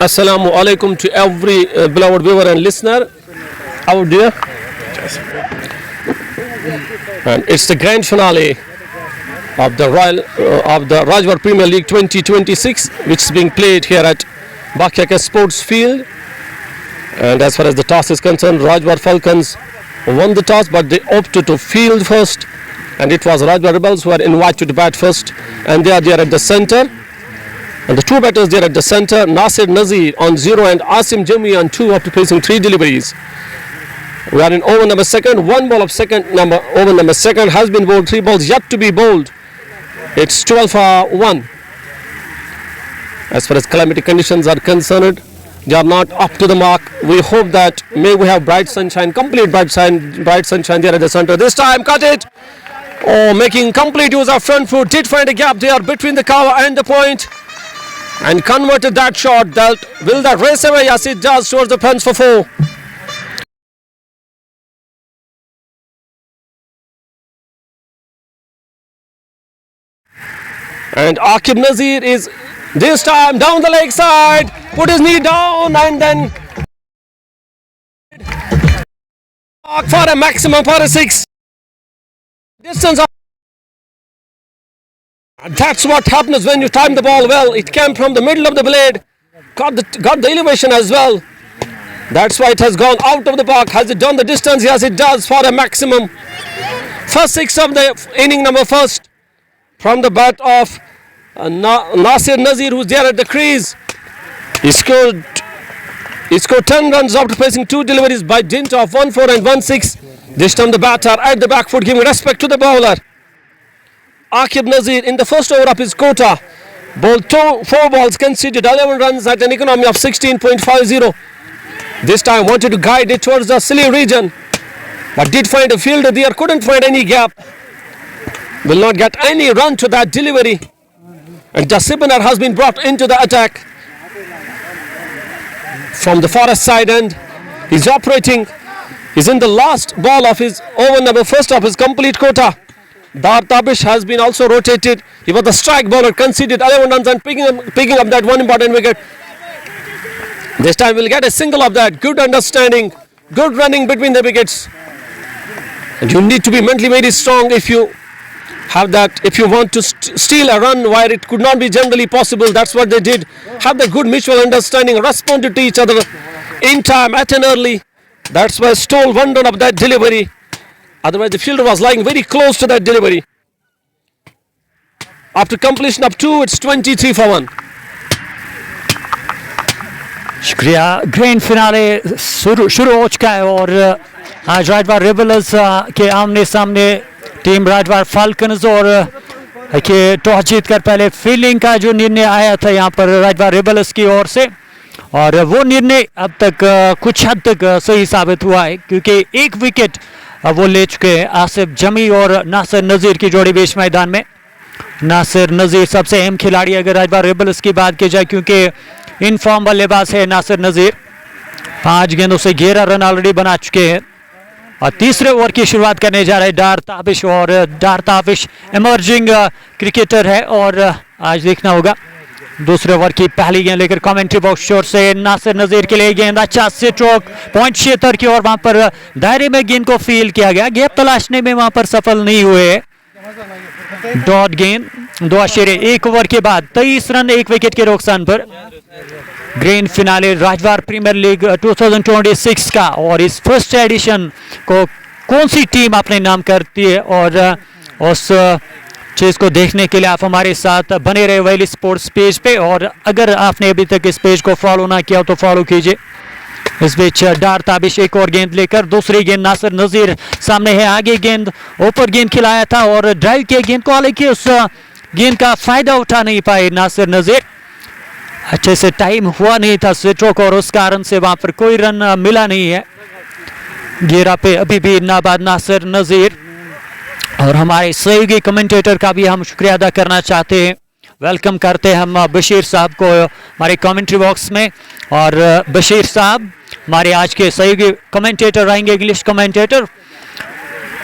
Assalamu alaikum to every beloved viewer and listener. How dear? And it's the grand finale of the Rajwar Premier League 2026, which is being played here at Bakyaka Sports Field. And as far as the toss is concerned, Rajwar Falcons won the toss, but they opted to field first, and it was Rajwar Rebels who were invited to bat first, and they are there at the center. And the two batters there at the center, Nasir Nazir on 0 and Asim Jami on 2 after placing 3 deliveries. We are in over number second. One ball of over number second has been bowled. 3 balls yet to be bowled. It's 12 for 1. As far as climatic conditions are concerned, they are not up to the mark. We hope that may we have bright sunshine, complete bright sunshine there at the center. This time, cut it. Oh, making complete use of front foot. Did find a gap there between the cover and the point, and converted that shot. Will that race away? Yes, it does, towards the fence for 4. And Aqib Nazir is this time down the leg side, put his knee down, and then for a maximum for a 6. Distance. That's what happens when you time the ball well. It came from the middle of the blade, got the elevation as well. That's why it has gone out of the park. Has it done the distance? Yes, it does, for a maximum. First 6 of the inning number first from the bat of Nasir Nazir, who's there at the crease. He scored 10 runs after placing 2 deliveries by dint of 1-4 and 1-6. This time the batter at the back foot, giving respect to the bowler. Aqib Nazir in the first over of his quota bowled 4 balls, conceded 11 runs at an economy of 16.50. This time wanted to guide it towards the silly region, but did find a fielder there, couldn't find any gap. Will not get any run to that delivery. And Jasibner has been brought into the attack from the forest side, and he's operating. He's in the last ball of his over number first of his complete quota. Dar Tabish has been also rotated. He was the strike bowler, conceded 11 runs and picking up that one important wicket. This time we'll get a single of that. Good understanding, good running between the wickets. And you need to be mentally very strong if you have that. If you want to steal a run where it could not be generally possible, that's what they did. Have the good mutual understanding, responded to each other in time at an early. That's why stole 1 run of that delivery. Otherwise the fielder was lying very close to that delivery. After completion of 2, it's 23 for 1. शुक्रिया। Grand finale शुरू हो चुका है और आज राजवार rebels के आमने सामने टीम राजवार फाल्कन्स और के टॉस जीतकर पहले फील्डिंग का जो निर्णय आया था यहाँ पर राजवार रेबल्स की ओर से, और वो निर्णय अब तक कुछ हद तक सही साबित हुआ है, क्योंकि 1 विकेट वो ले चुके हैं आसिफ जमी और नासिर नज़ीर की जोड़ी बीच मैदान में। नासिर नज़ीर सबसे अहम खिलाड़ी अगर राजवार रेबल्स की बात की जाए, क्योंकि इन फॉर्म बल्लेबाज है नासिर नज़ीर। 5 गेंदों से 11 रन ऑलरेडी बना चुके हैं और तीसरे ओवर की शुरुआत करने जा रहे डार ताबिश, और डार ताबिश इमर्जिंग क्रिकेटर है और आज देखना होगा। दूसरे ओवर की पहली गेंद लेकर कमेंट्री बॉक्स शोर से नासिर नज़ीर के लिए गेंद अच्छा से चौक पॉइंट क्षेत्र की, और वहां पर दायरे में गेंद को फील किया गया, गैप तलाशने में वहां पर सफल नहीं हुए। डॉट गेंद 2.1 ओवर के बाद 23 रन 1 विकेट के नुकसान पर। ग्रैंड फिनाले राजवार प्रीमियर लीग 2026 का, और इस फर्स्ट एडिशन को कौन सी टीम अपने नाम करती है, और उस चीज को देखने के लिए आप हमारे साथ बने रहे वैली स्पोर्ट्स पेज पे, और अगर आपने अभी तक इस पेज को फॉलो ना किया तो फॉलो कीजिए। इस बीच डार ताबिश एक और गेंद लेकर, दूसरी गेंद नासिर नज़ीर सामने है, आगे गेंद ऊपर गेंद खिलाया था और ड्राइव किया गेंद को, हालांकि उस गेंद का फायदा उठा नहीं पाए नासिर नज़ीर। अच्छे से टाइम हुआ नहीं था स्ट्रोक और उस कारण से वहां पर कोई रन मिला नहीं है। घेरा पे अभी भी नाबाद नासिर नज़ीर, और हमारे सहयोगी कमेंटेटर का भी हम शुक्रिया अदा करना चाहते हैं। वेलकम करते हैं हम बशीर साहब को हमारे कमेंट्री बॉक्स में, और बशीर साहब हमारे आज के सहयोगी कमेंटेटर रहेंगे, इंग्लिश कमेंटेटर।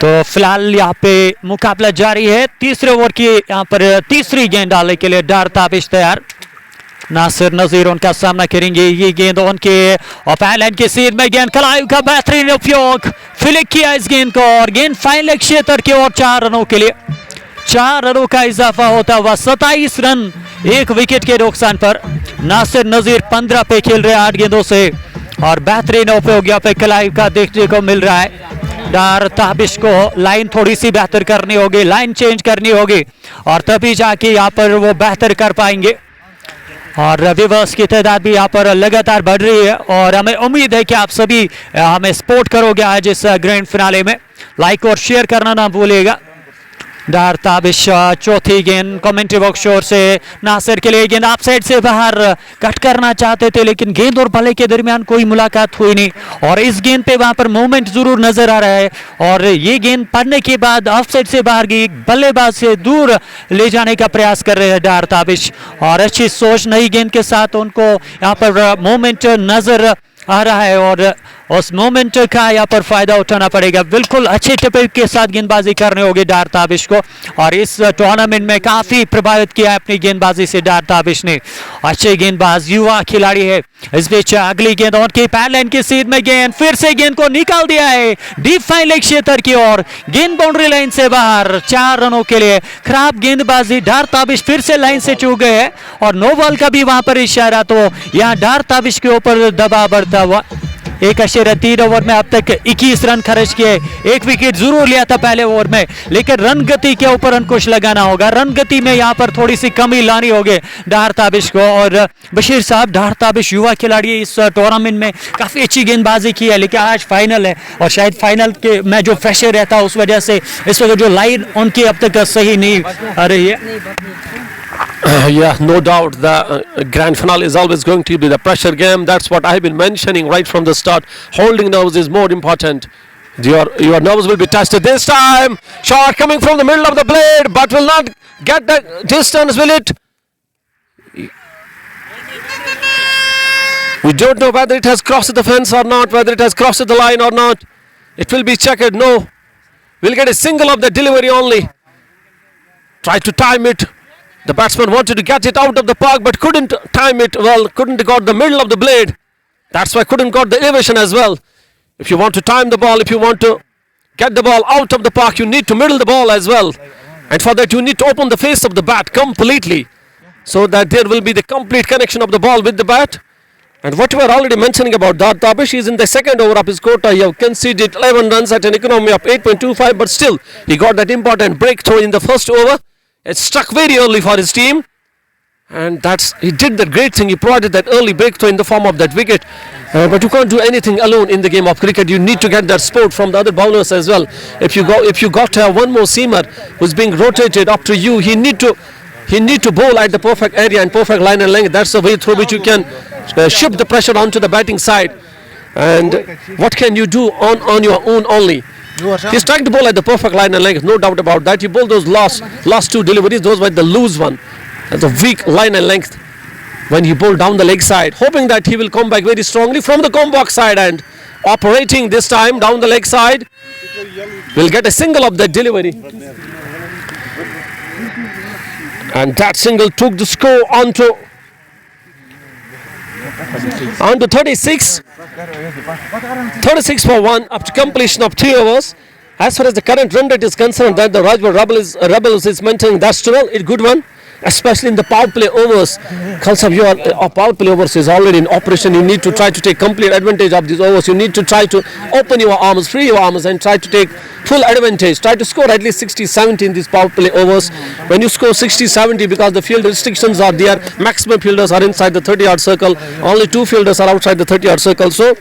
तो तो फिलहाल यहाँ पे मुकाबला जारी है। तीसरे ओवर की यहाँ पर तीसरी गेंद डालने के लिए डार ताबिश तैयार। नासिर नजीर उनका सामना करेंगे। ये गेंद उनके ओपन लाइन के सीध में गेंद कलायु का बेहतरीन उपयोग, फ्लिक किया इस गेंद को और गेंद फाइनल क्षेत्र के और 4 रनों के लिए 4 रनों का इजाफा होता हुआ 27 रन 1 विकेट के नुकसान पर। नासिर नजीर 15 पे खेल रहे 8 गेंदों से और बेहतरीन उपयोग यहाँ पे कलायु का देखने को मिल रहा है। डार ताबिश को लाइन थोड़ी सी बेहतर करनी होगी, लाइन चेंज करनी होगी और तभी जाके यहाँ पर वो बेहतर कर पाएंगे। और रिवर्स की तादाद भी यहाँ पर लगातार बढ़ रही है और हमें उम्मीद है कि आप सभी हमें सपोर्ट करोगे आज इस ग्रैंड फिनाले में। लाइक और शेयर करना ना भूलिएगा। डार ताबिश चौथी गेंद कमेंट्री बॉक्स शोर से नासिर के लिए गेंद आप साइड से बाहर कट करना चाहते थे लेकिन गेंद और बल्ले के दरमियान कोई मुलाकात हुई नहीं और इस गेंद पे वहां पर मूवमेंट जरूर नजर आ रहा है और ये गेंद पड़ने के बाद ऑफ साइड से बाहर गई, बल्लेबाज से दूर ले जाने का प्रयास कर रहे हैं डार ताबिश और अच्छी सोच नई गेंद के साथ उनको यहाँ पर मूवमेंट नजर आ रहा है और उस मोमेंट का यहाँ पर फायदा उठाना पड़ेगा। बिल्कुल अच्छे टिप के साथ गेंदबाजी करने होगी डार ताबिश को और इस टूर्नामेंट में काफी प्रभावित किया है अपनी गेंदबाजी से डार ताबिश ने। अच्छे गेंदबाज युवा खिलाड़ी है। इस बीच अगली गेंद उनकी पैर लाइन की सीध में गेंद फिर से गेंद को निकाल दिया है डीप फाइनल क्षेत्र की ओर, गेंद बाउंड्री लाइन से बाहर 4 रनों के लिए। खराब गेंदबाजी, डार ताबिश फिर से लाइन से चूक गए हैं और नो बॉल का भी वहां पर इशारा, तो यहाँ डार ताबिश के ऊपर दबाव बढ़ता हुआ। 1.3 ओवर में अब तक 21 रन खर्च किए, 1 विकेट जरूर लिया था पहले ओवर में लेकिन रन गति के ऊपर अंकुश लगाना होगा। रन गति में यहाँ पर थोड़ी सी कमी लानी होगी डार ताबिश को। और बशीर साहब, डार ताबिश युवा खिलाड़ी इस टूर्नामेंट में काफी अच्छी गेंदबाजी की है लेकिन आज फाइनल है और शायद फाइनल के में जो प्रेशर रहता है उस वजह से इस वक्त जो लाइन उनकी अब तक सही नहीं आ रही है। Yeah, no doubt the grand finale is always going to be the pressure game. That's what I've been mentioning right from the start. Holding nerves is more important. Your nerves will be tested this time. Shot coming from the middle of the blade, but will not get the distance, will it? We don't know whether it has crossed the fence or not, whether it has crossed the line or not. It will be checked. No. We'll get a single of the delivery only. Try to time it. The batsman wanted to get it out of the park but couldn't time it well, couldn't got the middle of the blade. That's why couldn't got the elevation as well. If you want to time the ball, if you want to get the ball out of the park, you need to middle the ball as well. And for that you need to open the face of the bat completely so that there will be the complete connection of the ball with the bat. And what we are already mentioning about Dar Tabish is in the second over of his quota. He have conceded 11 runs at an economy of 8.25 but still he got that important breakthrough in the first over. It struck very early for his team and he did that great thing. He provided that early breakthrough in the form of that wicket. But you can't do anything alone in the game of cricket. You need to get that support from the other bowlers as well. If you got to have one more seamer who's being rotated up to you, he need to bowl at the perfect area and perfect line and length. That's the way through which you can shift the pressure onto the batting side. And what can you do on your own only? He struck the ball at the perfect line and length, no doubt about that. He bowled those last 2 deliveries, those were the loose one. That's a weak line and length when he bowled down the leg side, hoping that he will come back very strongly from the combox side and operating this time down the leg side. Will get a single of that delivery. And that single took the score onto 36. 36 for 1 up to completion of 3 overs. As far as the current run rate is concerned, that the Rajwar Rebels is maintaining, that's well, a good one, especially in the power play overs. Khalsab, your power play overs is already in operation. You need to try to take complete advantage of these overs. You need to try to open your arms, free your arms and try to take full advantage. Try to score at least 60-70 in these power play overs. When you score 60-70, because the field restrictions are there, maximum fielders are inside the 30-yard circle, only 2 fielders are outside the 30-yard circle. So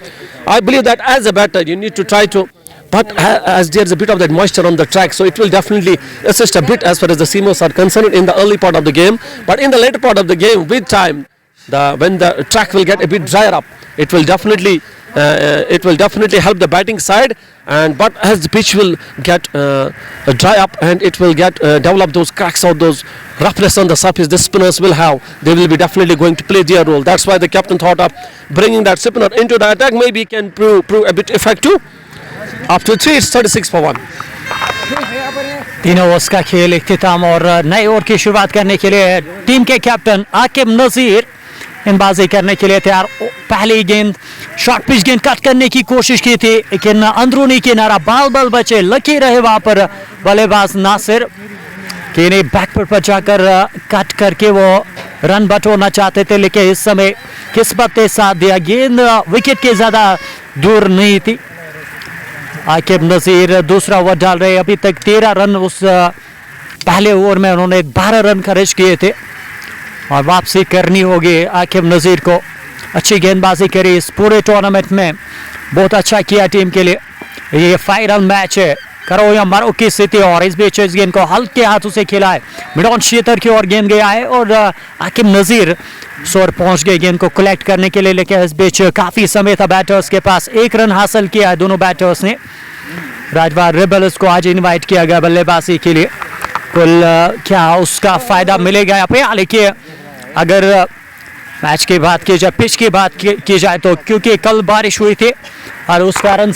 I believe that as a batter you need to try to, but as there's a bit of that moisture on the track, so it will definitely assist a bit as far as the seamers are concerned in the early part of the game. But in the later part of the game, with time, when the track will get a bit drier up, it will definitely help the batting side. But as the pitch will get dry up and it will get develop those cracks or those roughness on the surface, the spinners will have. They will be definitely going to play their role. That's why the captain thought of bringing that spinner into the attack. Maybe can prove a bit effective. After 3, it's 36 for 1. तीनों overs का खेल इख्तिताम और नए over की शुरुआत करने के लिए टीम के कैप्टन आकिब नजीर गेंदबाजी करने के लिए तैयार। पहली गेंद शॉर्ट पिच गेंद कट करने की कोशिश की थी, लेकिन अंदरूनी किनारा बाल बचे, लकी रहे वहां पर बल्लेबाज नासिर के ने बैकफुट पर जाकर कट करके वो रन बटोरना चाहते थे, लेकिन इस समय किस्मत ने साथ दिया। गेंद विकेट के ज्यादा दूर नहीं थी। आकिब नजीर दूसरा ओवर डाल रहे, अभी तक 13 रन उस पहले ओवर में उन्होंने 12 रन खर्च किए थे और वापसी करनी होगी आकिब नजीर को। अच्छी गेंदबाजी करी इस पूरे टूर्नामेंट में, बहुत अच्छा किया टीम के लिए। ये फाइनल मैच है, करो या मरो की स्थिति, और इस बीच इस गेंद को हल्के हाथों से खेला है, मिड ऑन क्षेत्र की ओर गेंद गया है और आकिब नजीर शोर पहुंच गए गेंद को कलेक्ट करने के लिए, लेकिन इस बीच काफी समय था बैटर्स के पास। 1 रन हासिल किया है दोनों बैटर्स ने। राजवार रेबल्स को आज इनवाइट किया गया बल्लेबाजी के लिए, कुल क्या उसका फायदा मिलेगा यहाँ पे। लेकिन अगर मैच की बात की जाए, पिच की बात की जाए तो क्योंकि कल बारिश हुई थी और उस कारण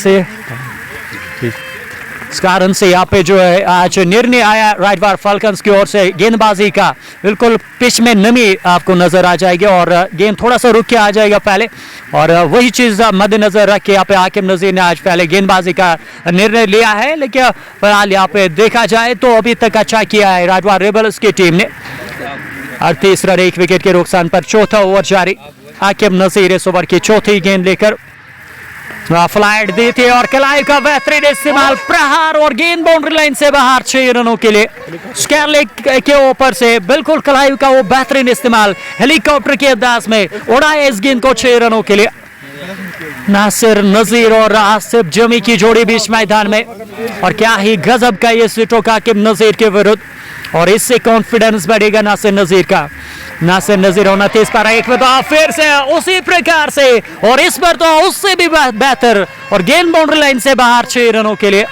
से यहाँ पे जो है आज निर्णय आया राजवार फाल्कन्स की ओर से गेंदबाजी का, बिल्कुल पिच में नमी आपको नजर आ जाएगी और गेंद थोड़ा सा रुक के आ जाएगा पहले, और वही चीज मद्देनजर रख के यहाँ पे आकिब नजीर ने आज पहले गेंदबाजी का निर्णय लिया है। लेकिन फिलहाल यहाँ पे देखा जाए तो अभी तक अच्छा किया है राजवार रेबल्स की टीम ने। 38 रन 1 विकेट के नुकसान पर चौथा ओवर जारी। आकिब नजीर इस ओवर की चौथी गेंद लेकर फ्लाइट दी थी और कलाई का बेहतरीन इस्तेमाल, प्रहार और गेंद बाउंड्री लाइन से बाहर 6 रनों के लिए। स्कैरलेग के ऊपर से बिल्कुल कलाई का वो बेहतरीन इस्तेमाल, हेलीकॉप्टर के अंदाज में उड़ाया इस गेंद को 6 रनों के लिए। नासिर नजीर और आसिफ जमी की जोड़ी बीच मैदान में, और क्या ही गजब का ये स्ट्रोक आकिब नजीर के विरुद्ध, और इससे कॉन्फिडेंस बढ़ेगा नासिर नजीर का। नासिर नजीर 29 पर 1 में तो फिर से उसी प्रकार से, और इस पर तो उससे भी बेहतर, और गेंद बाउंड्री लाइन से बाहर 6 रनों के लिए।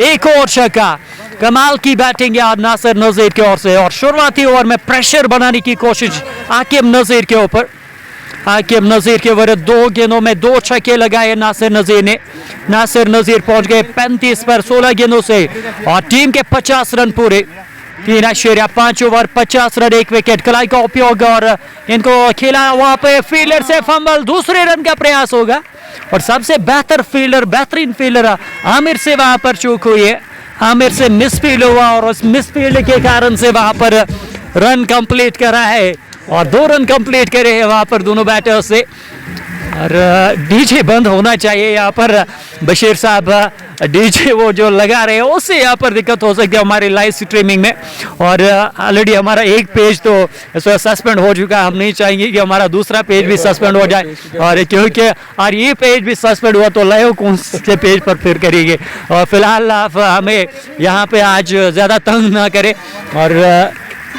एक और छक्का, कमाल की बैटिंग यार नासिर नजीर की ओर से, और शुरुआती ओवर में प्रेशर बनाने की कोशिश आकिब नजीर के ऊपर। आकिब नजीर के विरुद्ध 2 गेंदों में 2 छक्के लगाए नासिर नजीर ने। नासिर नजीर पहुंच गए 35 पर 16 गेंदों से, और टीम के 50 रन पूरे। 3.5 ओवर 50 रन 1 विकेट, कलाई का उपयोग, और इनको खेला वहां पे फील्डर से फंबल, दूसरे रन का प्रयास होगा, और सबसे बेहतरीन फील्डर आमिर से वहां पर चूक हुई है। आमिर से मिसफील्ड हुआ और उस मिसफील्ड के कारण से वहां पर रन कंप्लीट करा है, और 2 रन कंप्लीट करे हैं वहां पर दोनों बैटर्स से। और डीजे बंद होना चाहिए यहाँ पर, बशीर साहब डीजे वो जो लगा रहे हैं उससे यहाँ पर दिक्कत हो सकती है हमारी लाइव स्ट्रीमिंग में, और ऑलरेडी हमारा एक पेज तो सस्पेंड हो चुका है। हम नहीं चाहेंगे कि हमारा दूसरा पेज भी सस्पेंड हो जाए, और क्योंकि और ये पेज भी सस्पेंड हुआ तो लाइव कौन से पेज पर फिर करेंगे। और फिलहाल आप हमें यहाँ पे आज ज़्यादा तंग ना करें, और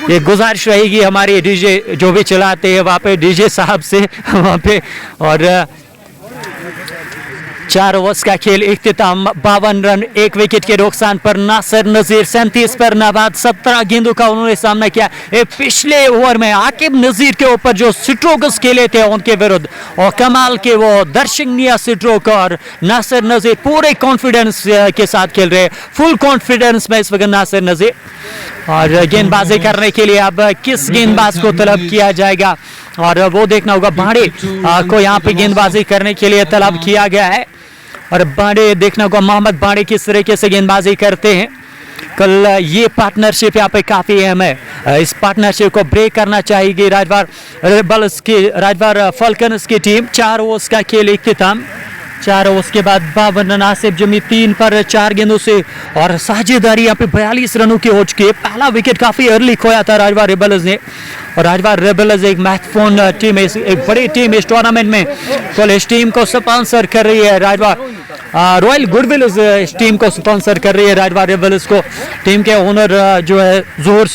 ये गुजारिश रहेगी हमारी डीजे जो भी चलाते हैं वहाँ पे डीजे साहब से वहाँ पे। और 4 ओवर्स का खेल इख्तिताम, 52 रन 1 विकेट के नुकसान पर नासिर नजीर 37 पर नाबाद 17 गेंदों का उन्होंने सामना किया। पिछले ओवर में आकिब नजीर के ऊपर जो स्ट्रोक्स खेले थे उनके विरुद्ध, और कमाल के वो दर्शनीय स्ट्रोक, और नासिर नजीर पूरे कॉन्फिडेंस के साथ खेल रहे, फुल कॉन्फिडेंस में इस वक्त नासिर नजीर। और गेंदबाजी करने के लिए अब किस गेंदबाज को तलब किया जाएगा, और वो देखना होगा। भाड़े को यहाँ पे गेंदबाजी करने के लिए तलब किया गया है, और बाड़े देखना होगा मोहम्मद बाड़े किस तरीके से गेंदबाजी करते हैं। कल ये पार्टनरशिप यहाँ पे काफ़ी अहम है, इस पार्टनरशिप को ब्रेक करना चाहिए राजवार फाल्कन्स की टीम। 4 ओवर्स का खेल इख्तिताम, 4 ओवर्स के बाद 52 रन, आसिफ जमी 3 पर 4 गेंदों से, और साझेदारी यहाँ पे 42 रनों की हो चुकी है। पहला विकेट काफ़ी अर्ली खोया था राजवार रेबल्स ने, और राजवार रेबल्स एक महत्वपूर्ण टीम है, एक बड़ी टीम इस टूर्नामेंट में। कल इस टीम को स्पॉन्सर कर रही है राजवार रॉयल गुडविल, इस टीम को स्पॉन्सर कर रही है राजवार रेबल्स को। टीम के ओनर जो है ज़हूर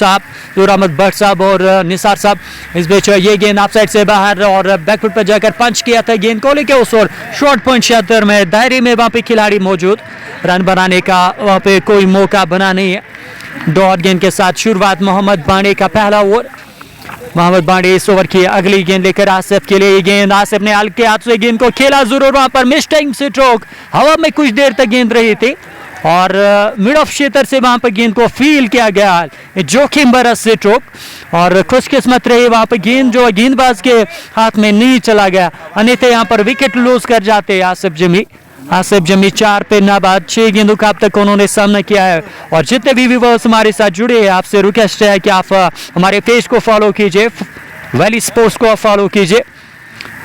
अहमद भट्ट साहब और निसार साहब। इस बीच ये गेंद ऑफ साइड से बाहर, और बैकफुट पर जाकर पंच किया था गेंद को, लेके उस ओर शॉर्ट पॉइंट 76 में दायरे में वहाँ पे खिलाड़ी मौजूद, रन बनाने का वहाँ पे कोई मौका बना नहीं है। डॉट गेंद के साथ शुरुआत मोहम्मद बांडे का पहला ओवर। मोहम्मद बांडे इस ओवर की अगली गेंद लेकर आसिफ के लिए। ये गेंद आसिफ ने हल्के हाथ से गेंद को खेला जरूर, वहां पर मिस्टिंग स्ट्रोक, हवा में कुछ देर तक गेंद रही थी, और मिड ऑफ क्षेत्र से वहां पर गेंद को फील किया गया, जोखिम भरा स्ट्रोक और खुशकिस्मत रही वहां पर गेंद जो गेंदबाज के हाथ में नहीं चला गया, अन्यथा यहाँ पर विकेट लूज कर जाते आसिफ जमी। आसिफ जमी 4 पे नाबाद, 6 गेंदों का अब तक उन्होंने सामना किया है। और जितने भी व्यूअर्स हमारे साथ जुड़े हैं, आपसे रिक्वेस्ट है कि आप हमारे पेज को फॉलो कीजिए, वैली स्पोर्ट्स को फॉलो कीजिए।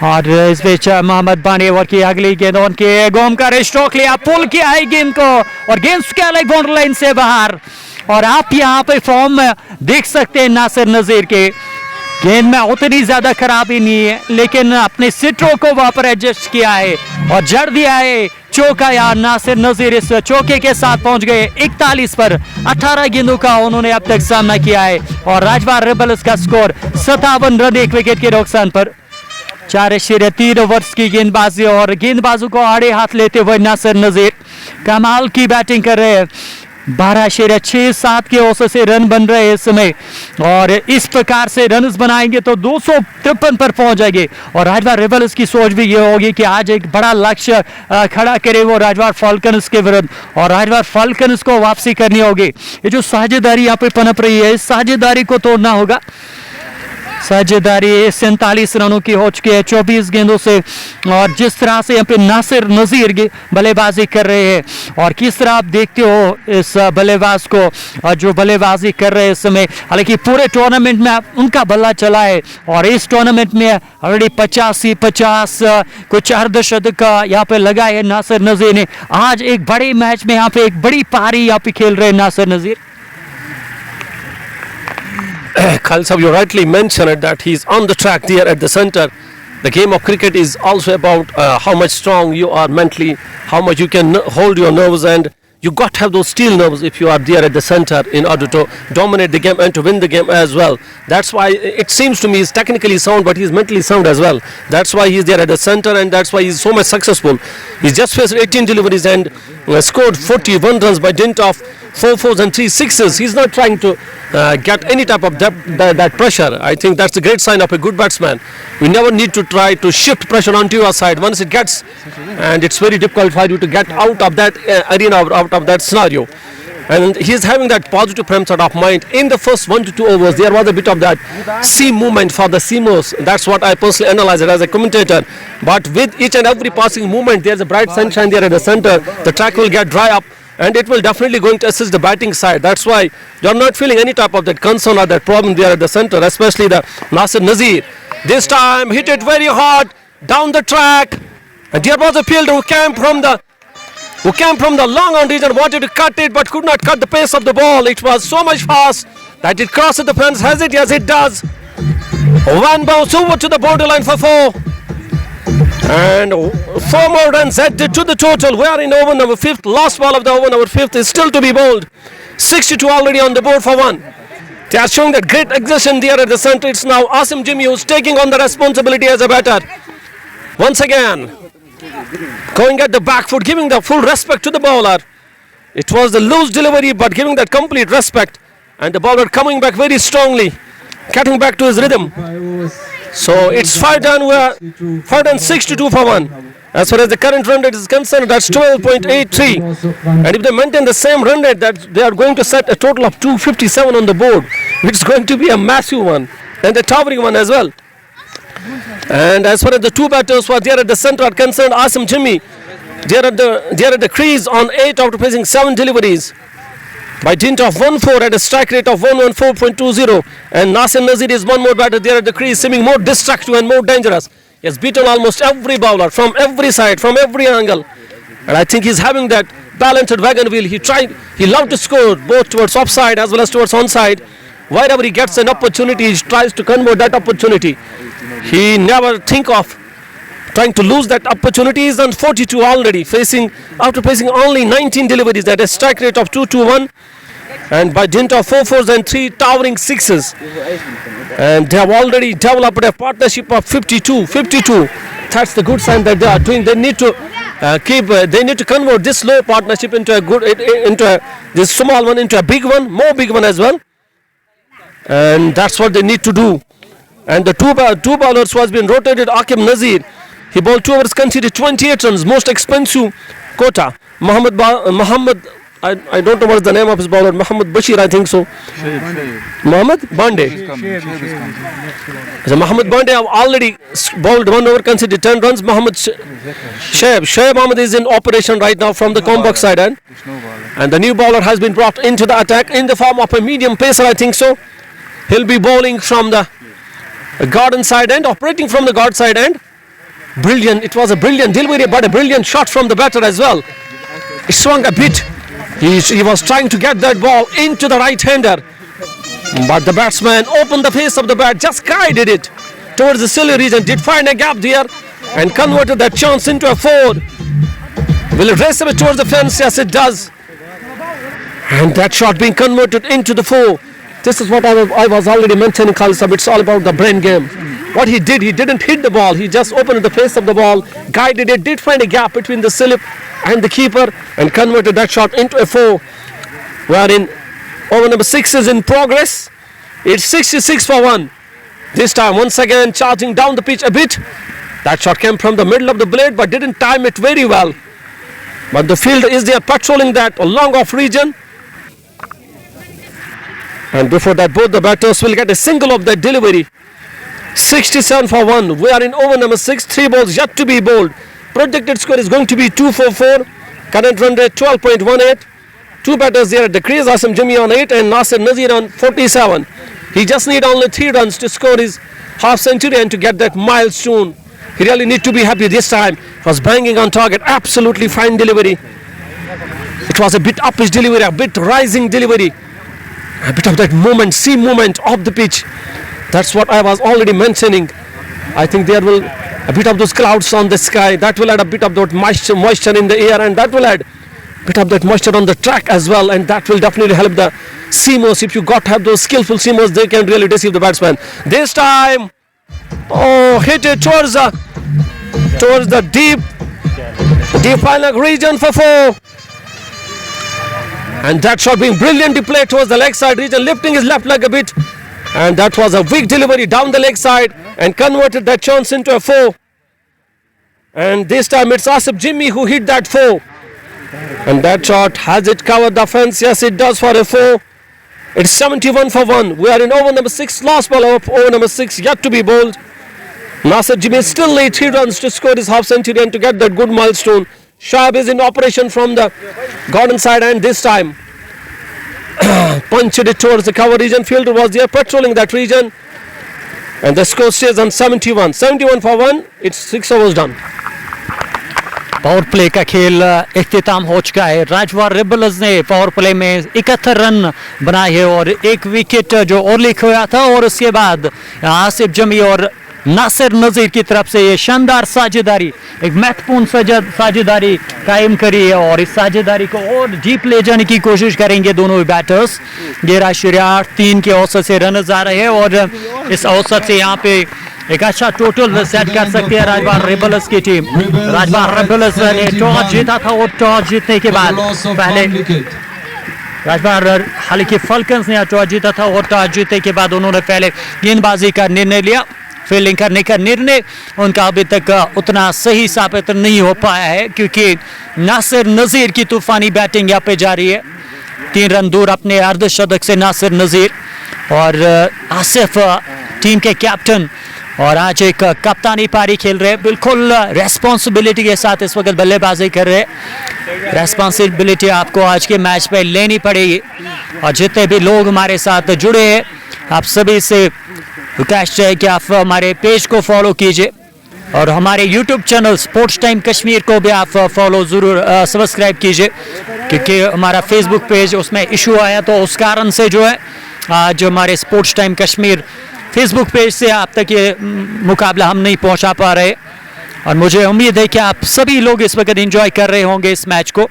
और इस बीच मोहम्मद बानेवर की अगली गेंद उनके गोम का स्ट्रोक लिया, पुल किया है गेंद को और गेंद बाउंड्री लाइन से बाहर। और आप यहाँ पे फॉर्म देख सकते हैं नासिर नजीर के, गेंद में उतनी ज्यादा खराबी नहीं है, लेकिन अपने सिट्रो को वहां पर एडजस्ट किया है और जड़ दिया है चौका। यार नासिर नजीर इस चौके के साथ पहुंच गए 41 पर। 18 गेंदों का उन्होंने अब तक सामना किया है और राजवार रेबल्स का स्कोर 57 रन 1 विकेट के नुकसान पर। 4.3 ओवर्स की गेंदबाजी और गेंदबाजों को आड़े हाथ लेते हुए नासिर नजीर कमाल की बैटिंग कर रहे हैं। 12.67 के औसत से रन बन रहे हैं इस समय और इस प्रकार से रन बनाएंगे तो 253 पर पहुंच जाएंगे। और राजवार रेबल्स की सोच भी ये होगी कि आज एक बड़ा लक्ष्य खड़ा करे वो राजवार फाल्कन्स के विरुद्ध और राजवार फाल्कन्स को वापसी करनी होगी। ये जो साझेदारी यहाँ पे पनप रही है, इस साझेदारी को तोड़ना होगा। साझेदारी 47 रनों की हो चुकी है 24 गेंदों से और जिस तरह से यहाँ पे नासिर नजीर बल्लेबाजी कर रहे हैं और किस तरह आप देखते हो इस बल्लेबाज को जो बल्लेबाजी कर रहे हैं इस समय। हालांकि पूरे टूर्नामेंट में उनका बल्ला चला है और इस टूर्नामेंट में ऑलरेडी 50 कुछ अर्धशतक यहाँ पे लगा है नासिर नजीर ने। आज एक बड़े मैच में यहाँ पे एक बड़ी पारी यहाँ पे खेल रहे हैं नासिर नजीर। Khalsab, you rightly mentioned that he's on the track there at the center. The game of cricket is also about how much strong you are mentally, how much you can hold your nerves, and you got to have those steel nerves if you are there at the center in order to dominate the game and to win the game as well. That's why it seems to me he's technically sound, but he's mentally sound as well. That's why he's there at the center, and that's why he's so much successful. He's just faced 18 deliveries and scored 41 runs by dint of 4 fours and 3 sixes. He's not trying to get any type of that pressure. I think that's a great sign of a good batsman. We never need to try to shift pressure onto your side once it gets, and it's very difficult for you to get out of that arena, out of that scenario. And he's having that positive frame sort of mind. In the first 1 to 2 overs, there was a bit of that seam movement for the seamers. That's what I personally analyzed it as a commentator. But with each and every passing movement, there's a bright sunshine there at the center. The track will get dry up, and it will definitely going to assist the batting side. That's why you're not feeling any type of that concern or that problem there at the center, especially the Naseer Nazir. This time hit it very hard down the track, and there was a fielder who came from the long on region, wanted to cut it but could not cut the pace of the ball. It was so much fast that it crosses the fence. Has it? Yes, it does. One bounce over to the borderline for 4. And 4 more runs added to the total. We are in over number 5th. Last ball of the over number 5th is still to be bowled. 62 already on the board for 1. They are showing that great aggression there at the center. It's now Asim Jimmy who's taking on the responsibility as a batter. Once again, going at the back foot, giving the full respect to the bowler. It was the loose delivery, but giving that complete respect. And the bowler coming back very strongly, getting back to his rhythm. So it's 5 done. We are 5 and 62 for 1. As far as the current run rate is concerned, that's 12.83. And if they maintain the same run rate, that they are going to set a total of 257 on the board, which is going to be a massive one and a towering one as well. And as far as the two batters who are there at the center are concerned, Asim Jimmy, they are at the crease on 8 after facing 7 deliveries. By dint of 1-4 at a strike rate of 114.20, and Naseer Nazir is one more batter there at the crease, seeming more destructive and more dangerous. He has beaten almost every bowler from every side, from every angle, and I think he's having that balanced wagon wheel. He loved to score both towards offside as well as towards onside. Wherever he gets an opportunity, he tries to convert that opportunity. He never think of trying to lose that opportunity. He's on 42 already, after facing only 19 deliveries at a strike rate of 221, and by dint of 4 fours and 3 towering sixes. And they have already developed a partnership of 52. That's the good sign that they are doing. They need to they need to convert this low partnership into this small one into a big one, more big one as well. And that's what they need to do. And the two bowlers who has been rotated, Akim Nazir, he bowled 2 overs, conceded 28 runs, most expensive quota. Muhammad I don't know what's the name of his bowler. Mohammad Bashir, I think so. Mohammad Bande. So Mohammad Bande have already bowled 1 over, conceded 10 runs. Mohammad Shoaib Ahmed is in operation right now from the Combox side end. And the new bowler has been brought into the attack in the form of a medium pacer, I think so. He'll be bowling from the Garden side end, operating from the guard side end. Brilliant, it was a brilliant delivery, but a brilliant shot from the batter as well. It swung a bit. He was trying to get that ball into the right-hander, but the batsman opened the face of the bat, just guided it towards the silly region, did find a gap there and converted that chance into a 4. Will it race a bit towards the fence? Yes, it does. And that shot being converted into the 4. This is what I was already mentioning, Khalid. It's all about the brain game. What he did, he didn't hit the ball. He just opened the face of the ball, guided it, did find a gap between the slip and the keeper and converted that shot into a 4. Wherein over number 6 is in progress. It's 66 for 1. This time once again charging down the pitch a bit. That shot came from the middle of the blade but didn't time it very well. But the fielder is there patrolling that long off region. And before that, both the batters will get a single of that delivery. 67 for 1. We are in over number 6. 3 balls yet to be bowled. Projected score is going to be 244. Current run rate 12.18. 2 batters there at the crease. Asim Jimmy on 8 and Nasir Nazir on 47. He just need only 3 runs to score his half century and to get that milestone. He really need to be happy this time. Was banging on target. Absolutely fine delivery. It was a bit uppish delivery, a bit rising delivery. A bit of that movement, seam movement of the pitch. That's what I was already mentioning. I think there will a bit of those clouds on the sky. That will add a bit of that moisture in the air, and that will add a bit of that moisture on the track as well. And that will definitely help the seamers. If you got to have those skillful seamers, they can really deceive the batsman. This time, hit it towards the deep final region for 4. And that shot being brilliantly played towards the leg side region, lifting his left leg a bit. And that was a weak delivery down the leg side and converted that chance into a 4. And this time it's Asif Jimmy who hit that 4. And that shot, has it covered the fence? Yes, it does for a 4. It's 71 for 1. We are in over number 6. Last ball of over number 6 yet to be bowled. Nasir Jimmy still need 3 runs to score his half century and to get that good milestone. Shoaib is in operation from the Garden side and this time punched it towards the cover region. Fielder was there patrolling that region. And the score stays on 71. 71 for 1. It's 6 overs done. Power play का खेल इख्तिताम हो चुका है. राजवार rebels ने power play में 71 run बनाए हैं और 1 विकेट जो ओरली खोया था और उसके बाद आसिफ जमी और नासिर नज़ीर की तरफ से ये शानदार साझेदारी, एक महत्वपूर्ण साझेदारी कायम करी है और इस साझेदारी को और डीप ले जाने की कोशिश करेंगे दोनों बैटर्स. 11.83 के औसत से रन आ रहे हैं और इस औसत से यहाँ पे एक अच्छा टोटल सेट कर सकती है राजवार रेबल्स की टीम. राजवार रेबल्स ने टॉस जीता था और टॉस जीतने के बाद पहले राजवार हालांकि फल्कन्स ने टॉस जीता था और टॉस जीतने के बाद उन्होंने पहले गेंदबाजी का निर्णय लिया. फील्डिंग करने का निर्णय उनका अभी तक उतना सही साबित नहीं हो पाया है क्योंकि नासिर नज़ीर की तूफानी बैटिंग यहाँ पे जारी है. 3 रन दूर अपने अर्धशतक से नासिर नज़ीर और आसिफ टीम के कैप्टन और आज एक कप्तानी पारी खेल रहे, बिल्कुल रेस्पॉन्सिबिलिटी के साथ इस वक्त बल्लेबाजी कर रहे. रेस्पॉन्सिबिलिटी आपको आज के मैच में लेनी पड़ेगी और जितने भी लोग हमारे साथ जुड़े हैं आप सभी से रिक्वेस्ट है कि आप हमारे पेज को फॉलो कीजिए और हमारे YouTube channel sports time Kashmir को भी आप फॉलो ज़रूर सब्सक्राइब कीजिए क्योंकि हमारा फेसबुक पेज उसमें इशू आया तो उस कारण से जो है आज हमारे sports time Kashmir Facebook page से आप तक ये मुकाबला हम नहीं पहुंचा पा रहे और मुझे उम्मीद है कि आप सभी लोग इस वक्त एंजॉय कर रहे होंगे इस मैच को.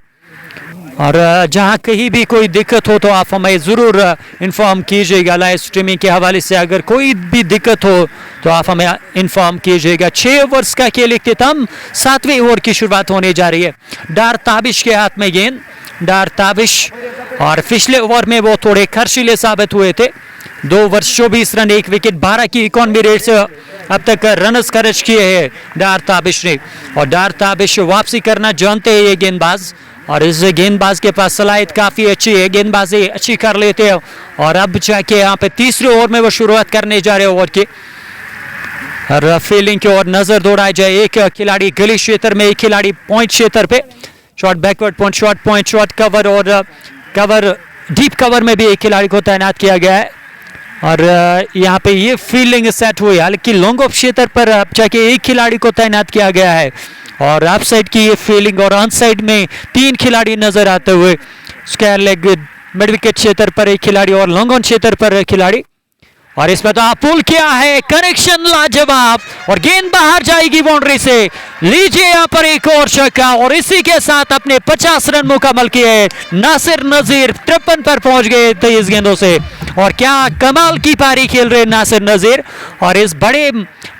और जहां कहीं भी कोई दिक्कत हो तो आप हमें ज़रूर इन्फॉर्म कीजिएगा. लाइव स्ट्रीमिंग के हवाले से अगर कोई भी दिक्कत हो तो आप हमें इन्फॉर्म कीजिएगा. 6 ओवर्स का खेल इख्तिताम 7वें ओवर की शुरुआत होने जा रही है. डार ताबिश के हाथ में गेंद. डार ताबिश और पिछले ओवर में वो थोड़े खर्चीले साबित हुए थे. 2 ओवर 24 रन 1 विकेट 12 की इकॉनमी रेट से अब तक रनस खर्च किए हैं डार ताबिश ने और डार ताबिश वापसी करना जानते हैं ये गेंदबाज और इस गेंदबाज के पास सलाहियत काफ़ी अच्छी है, गेंदबाजी अच्छी कर लेते हैं। और अब जाके यहाँ पे तीसरे ओवर में वो शुरुआत करने जा रहे हैं ओवर की। और फील्डिंग की ओर नजर दौड़ाई जाए, एक खिलाड़ी गली क्षेत्र में, एक खिलाड़ी पॉइंट क्षेत्र पे। Shot backward point shot cover और कवर डीप कवर में भी एक खिलाड़ी को तैनात किया गया है। और यहाँ पे ये फील्डिंग सेट हुई, हालांकि लॉन्ग ऑफ क्षेत्र पर जाके एक खिलाड़ी को तैनात किया गया है। और अप साइड की ये फील्डिंग और ऑन साइड में 3 खिलाड़ी नजर आते हुए, स्क्वायर लेग मिड विकेट क्षेत्र पर एक खिलाड़ी और लॉन्ग ऑन क्षेत्र पर एक खिलाड़ी। और इसमें तो पुल किया है, कनेक्शन लाजवाब और गेंद बाहर जाएगी बाउंड्री से। लीजिए यहाँ पर एक और छक्का और इसी के साथ अपने 50 रन मुकम्मल किए। नासिर नजीर 53 पर पहुंच गए 23 गेंदों से। और क्या कमाल की पारी खेल रहे नासिर नजीर। और इस बड़े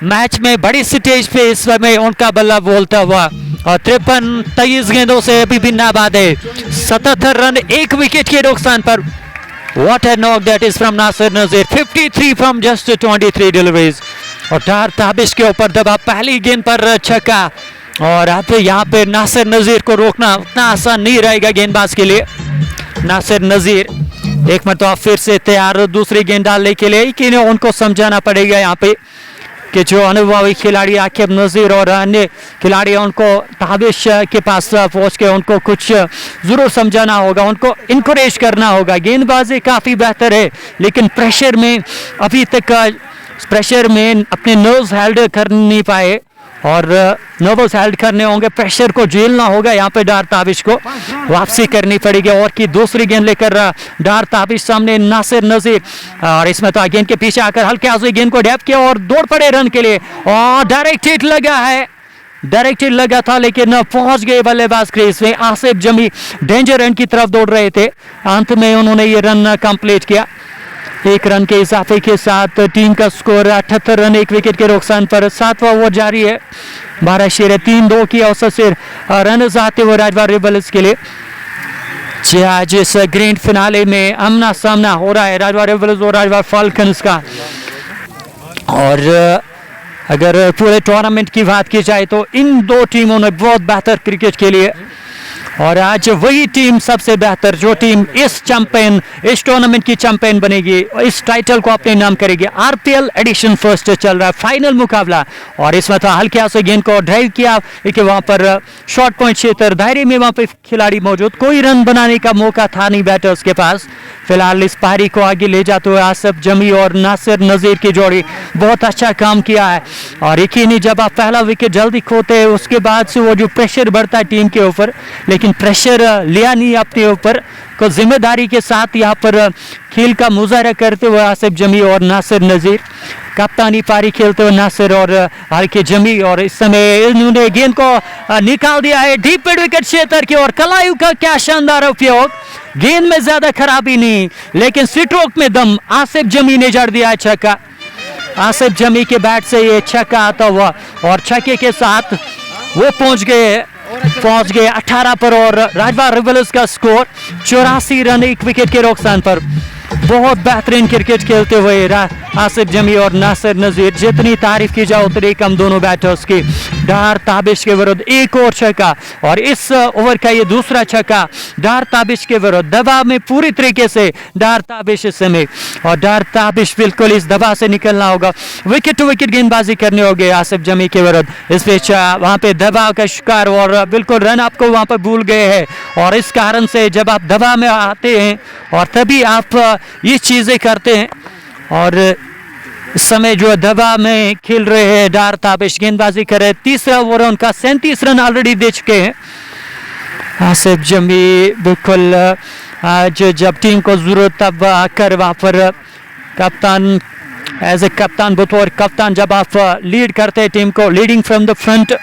मैच में बड़ी स्टेज पे इस समय उनका बल्ला बोलता हुआ। और 53-23 गेंदों से अभी भी नाबाद है, 77 रन 1 विकेट के नुकसान पर। What a knock that is from Nasir Nazir, 53 from just 23 deliveries। और डार ताबिश के ऊपर दबा, पहली गेंद पर छक्का। और अब यहाँ पे नासिर नजीर को रोकना उतना आसान नहीं रहेगा गेंदबाज के लिए। नासिर नजीर एक मरतबा फिर से तैयार दूसरी गेंद डालने के लिए, लेकिन उनको समझाना पड़ेगा यहाँ पे कि जो अनुभवी खिलाड़ी आकिब नजीर और अन्य खिलाड़ी उनको ताबिश के पास पहुंच के उनको कुछ ज़रूर समझाना होगा, उनको इनकरेज करना होगा। गेंदबाजी काफ़ी बेहतर है, लेकिन प्रेशर में अभी तक प्रेशर में अपने नर्व्स हेल्ड कर नहीं पाए। और नर्वस हेल्ड करने होंगे, प्रेशर को झेलना होगा। यहाँ पे डार ताबिश को वापसी करनी पड़ेगी। और की दूसरी गेंद लेकर डार ताबिश सामने नासिर नजीर। और इसमें तो गेंद के पीछे आकर हल्के हाथ से गेंद को डैप किया और दौड़ पड़े रन के लिए। और डायरेक्ट हिट लगा है, डायरेक्ट हिट लगा था, लेकिन पहुंच गए बल्लेबाज क्रीज में। आसिफ जमी डेंजर रन की तरफ दौड़ रहे थे, अंत में उन्होंने ये रन कंप्लीट किया। 1 रन के इजाफे के साथ टीम का स्कोर 78 रन 1 विकेट के नुकसान पर। 7वां ओवर जारी है, 12.32 की औसत से रन आते हुए राजवार रेबल्स के लिए। आज इस ग्रैंड फिनाले में आमना सामना हो रहा है राजवार रेबल्स और राजवार फाल्कन्स का। और अगर पूरे टूर्नामेंट की बात की जाए तो इन 2 टीमों ने बहुत बेहतर क्रिकेट खेली है। और आज वही टीम सबसे बेहतर, जो टीम इस टूर्नामेंट की चैंपियन बनेगी, इस टाइटल को अपने नाम करेगी। आरपीएल एडिशन फर्स्ट चल रहा है, फाइनल मुकाबला। और इसमें तो हल्के से गेंद को ड्राइव किया, लेकिन वहां पर शॉर्ट पॉइंट क्षेत्र दायरे में वहां पे खिलाड़ी मौजूद, कोई रन बनाने का मौका था नहीं बैटर्स के पास। फिलहाल इस पारी को आगे ले जाते हुए आसिफ जमी और नासिर नजीर की जोड़ी बहुत अच्छा काम किया है। और यकीनी जब आप पहला विकेट जल्दी खोते हैं, उसके बाद से वो जो प्रेशर बढ़ता है टीम के ऊपर, लेकिन प्रेशर लिया नहीं अपने ऊपर, को जिम्मेदारी के साथ यहाँ पर खेल का मुजाहरा करते हुए आसिफ जमी और नासिर नजीर। कप्तानी पारी खेलते हुए नासिर और हल्के जमी। और इस समय इन्होंने गेंद को निकाल दिया है डीप मिड विकेट क्षेत्र की ओर। कलायु का क्या शानदार उपयोग, गेंद में ज्यादा खराबी नहीं, लेकिन स्ट्रोक में दम। आसिफ जमी ने जड़ दिया है छक्का। आसिफ जमी के बैट से ये छक्का आता हुआ और छक्के के साथ वो पहुंच गए 18 पर। और राजवार रेबल्स का स्कोर 84 रन 1 विकेट के नुकसान पर। बहुत बेहतरीन क्रिकेट खेलते हुए आसिफ जमी और नासिर नजीर, जितनी तारीफ की जाए उतनी कम दोनों बैटर्स की। डार ताबिश के विरुद्ध एक और छक्का, और इस ओवर का ये दूसरा छक्का डार ताबिश के विरुद्ध। दबाव में पूरी तरीके से डार ताबिश इस समय, और डार ताबिश बिल्कुल इस दबाव से निकलना होगा। विकेट टू विकेट गेंदबाजी करने होगी आसिफ जमी के विरुद्ध। इस पे वहां पे दबाव का शिकार और बिल्कुल रन आपको वहां पर भूल गए हैं। और इस कारण से जब आप दबाव में आते हैं और तभी आप ये चीजें करते हैं। और इस समय जो दबाव में खेल रहे हैं डार ताबिश, गेंदबाजी कर रहे हैं। तीसरा ओवर उनका 37 रन ऑलरेडी दे चुके हैं आसिफ जमी। बिल्कुल आज जब टीम को जरूरत तब आकर वहां पर कप्तान, एज ए कप्तान, बतौर कप्तान जब आप लीड करते हैं टीम को, लीडिंग फ्रॉम द फ्रंट।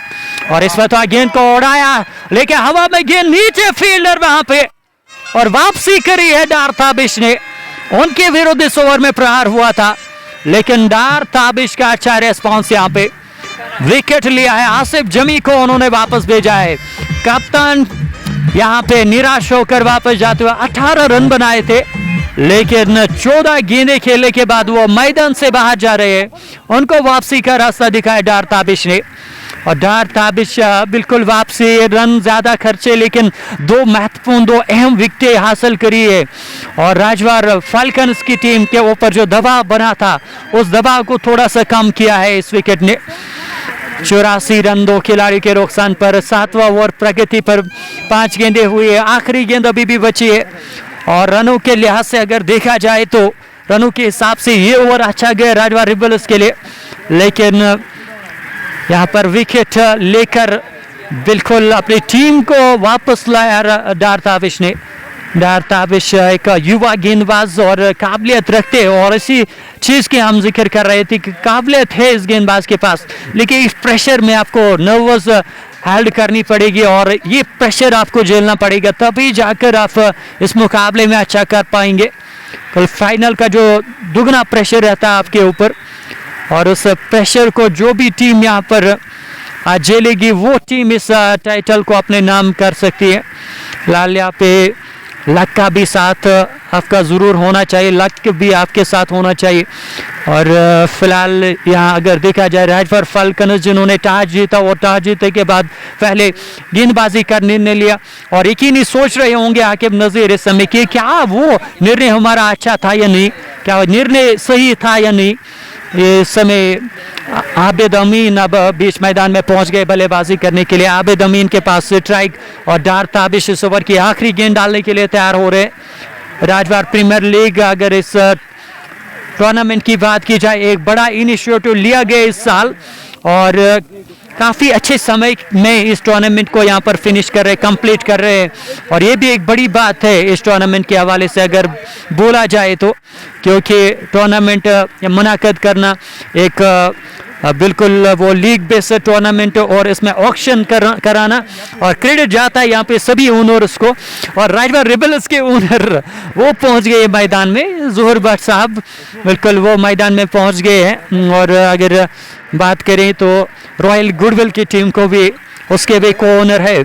और इस वक्त गेंद को उड़ाया, लेकिन हवा में गेंद नीचे, फील्डर वहां पे, और वापसी करी है डार ताबिश ने। उनके विरुद्ध इस ओवर में प्रहार हुआ था, लेकिन डार ताबिश का अच्छा रेस्पॉन्स यहाँ पे, विकेट लिया है। आसिफ जमी को उन्होंने वापस भेजा है। कप्तान यहाँ पे निराश होकर वापस जाते हुए 18 रन बनाए थे, लेकिन 14 गेंदें खेलने के बाद वो मैदान से बाहर जा रहे हैं। उनको वापसी का रास्ता दिखाया डार ताबिश ने। और डार ताबिश बिल्कुल वापसी, रन ज़्यादा खर्चे लेकिन दो अहम विकेटें हासिल करी है। और राजवार फाल्कन्स की टीम के ऊपर जो दबाव बना था उस दबाव को थोड़ा सा कम किया है इस विकेट ने। 84 रन 2 खिलाड़ी के नुकसान पर। 7वां ओवर प्रगति पर 5 गेंदें हुई है, आखिरी गेंद अभी भी बची है। और रनों के लिहाज से अगर देखा जाए तो रनों के हिसाब से ये ओवर अच्छा गया राजवार रिबल्स के लिए, लेकिन यहाँ पर विकेट लेकर बिल्कुल अपनी टीम को वापस लाया डार ताबिश ने। डार ताबिश एक युवा गेंदबाज और काबिलियत रखते हैं, और इसी चीज़ की हम जिक्र कर रहे थे कि काबिलियत है इस गेंदबाज के पास, लेकिन इस प्रेशर में आपको नर्वस हेल्ड करनी पड़ेगी और ये प्रेशर आपको झेलना पड़ेगा, तभी जाकर आप इस मुकाबले में अच्छा कर पाएंगे। कल फाइनल का जो दुगना प्रेशर रहता है आपके ऊपर, और उस प्रेशर को जो भी टीम यहाँ पर झेलेगी वो टीम इस टाइटल को अपने नाम कर सकती है। फिलहाल यहाँ पे लक का भी साथ आपका ज़रूर होना चाहिए, लक भी आपके साथ होना चाहिए। और फिलहाल यहाँ अगर देखा जाए राजवार फाल्कन्स जिन्होंने टॉस जीता और टॉस जीतने के बाद पहले गेंदबाजी का निर्णय लिया, और यकीनी सोच रहे होंगे आकिब नज़ीर इस समय कि क्या वो निर्णय हमारा अच्छा था या नहीं, क्या निर्णय सही था या नहीं। इस समय आबिद अमीन अब बीच मैदान में पहुंच गए बल्लेबाजी करने के लिए। आबिद अमीन के पास स्ट्राइक, और डार ताबिश इस ओवर की आखिरी गेंद डालने के लिए तैयार हो रहे। राजवार प्रीमियर लीग अगर इस टूर्नामेंट की बात की जाए, एक बड़ा इनिशिएटिव लिया गया इस साल, और काफ़ी अच्छे समय में इस टूर्नामेंट को यहाँ पर फिनिश कर रहे, कंप्लीट कर रहे हैं। और ये भी एक बड़ी बात है इस टूर्नामेंट के हवाले से अगर बोला जाए तो, क्योंकि टूर्नामेंट मुनाकिद करना एक बिल्कुल वो लीग बेस्ड टूर्नामेंट, और इसमें ऑक्शन कराना, और क्रेडिट जाता है यहाँ पे सभी ओनर्स को। और राजवार रिबल्स के ओनर वो पहुँच गए मैदान में, ज़ोहर भट्ट साहब बिल्कुल वो मैदान में पहुँच गए हैं। और अगर बात करें तो रॉयल गुडविल की टीम को भी उसके भी को ओनर है,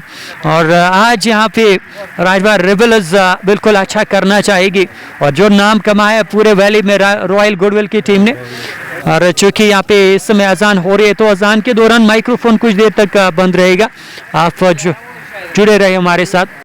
और आज यहाँ पे राजवार रिबल्स बिल्कुल अच्छा करना चाहेगी, और जो नाम कमाया पूरे वैली में रॉयल गुडविल की टीम ने। और चूंकि यहाँ पे इस समय अजान हो रही है तो अजान के दौरान माइक्रोफोन कुछ देर तक बंद रहेगा, आप जुड़े रहे हमारे साथ।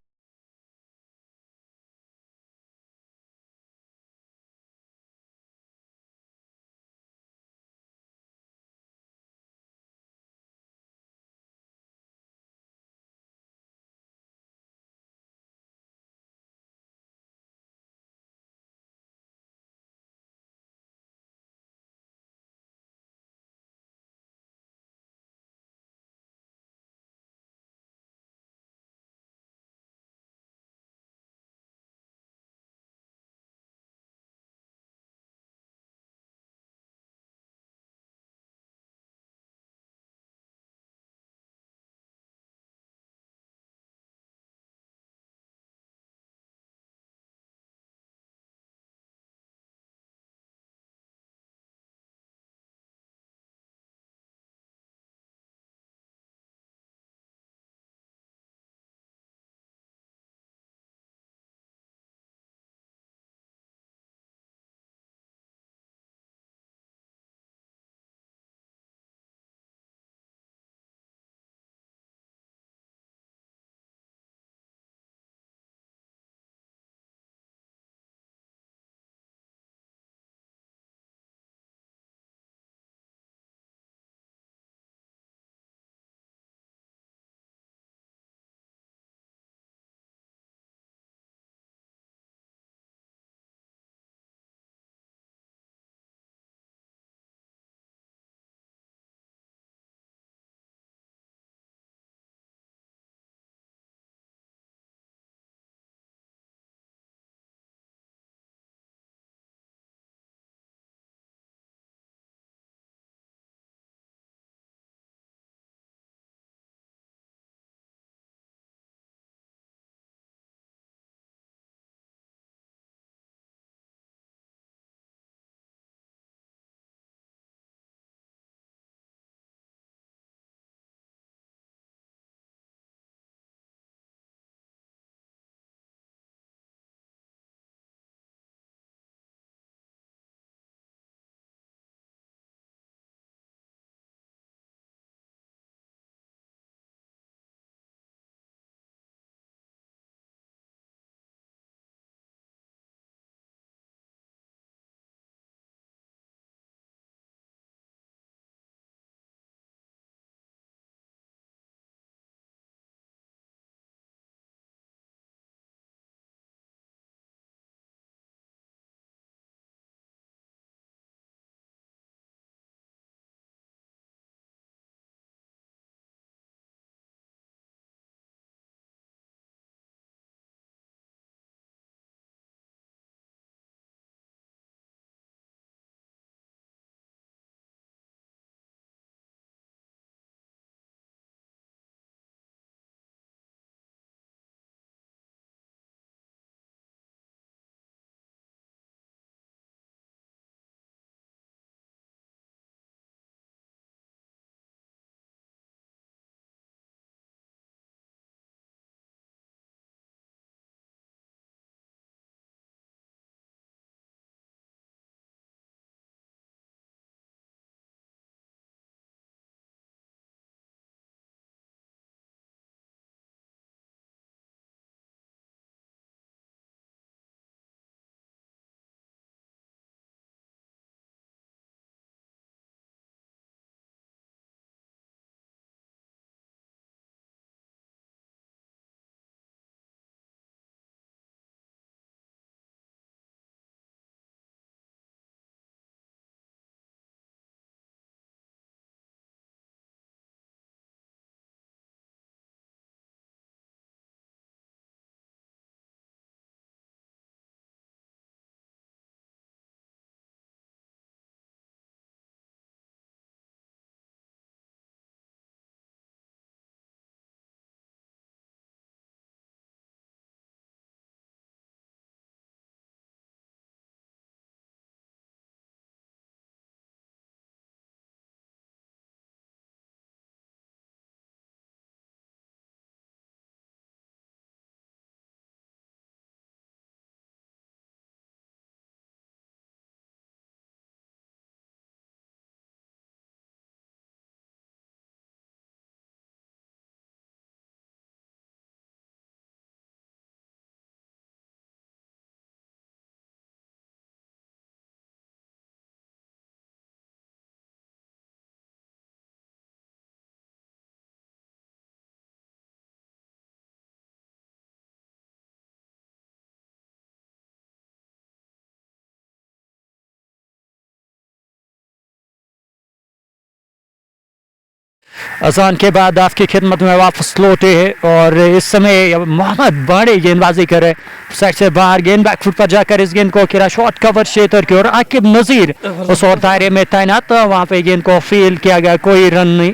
अजान के बाद आपकी खिदमत में वापस लौटे हैं और इस समय मोहम्मद बाड़े गेंदबाजी कर रहे हैं साइड से बाहर, गेंद बैक फुट पर जाकर इस गेंद को खेला शॉर्ट कवर क्षेत्र की ओर। आकिब नजीर उस और दायरे में तैनात, वहां पे गेंद को फील्ड किया गया, कोई रन नहीं।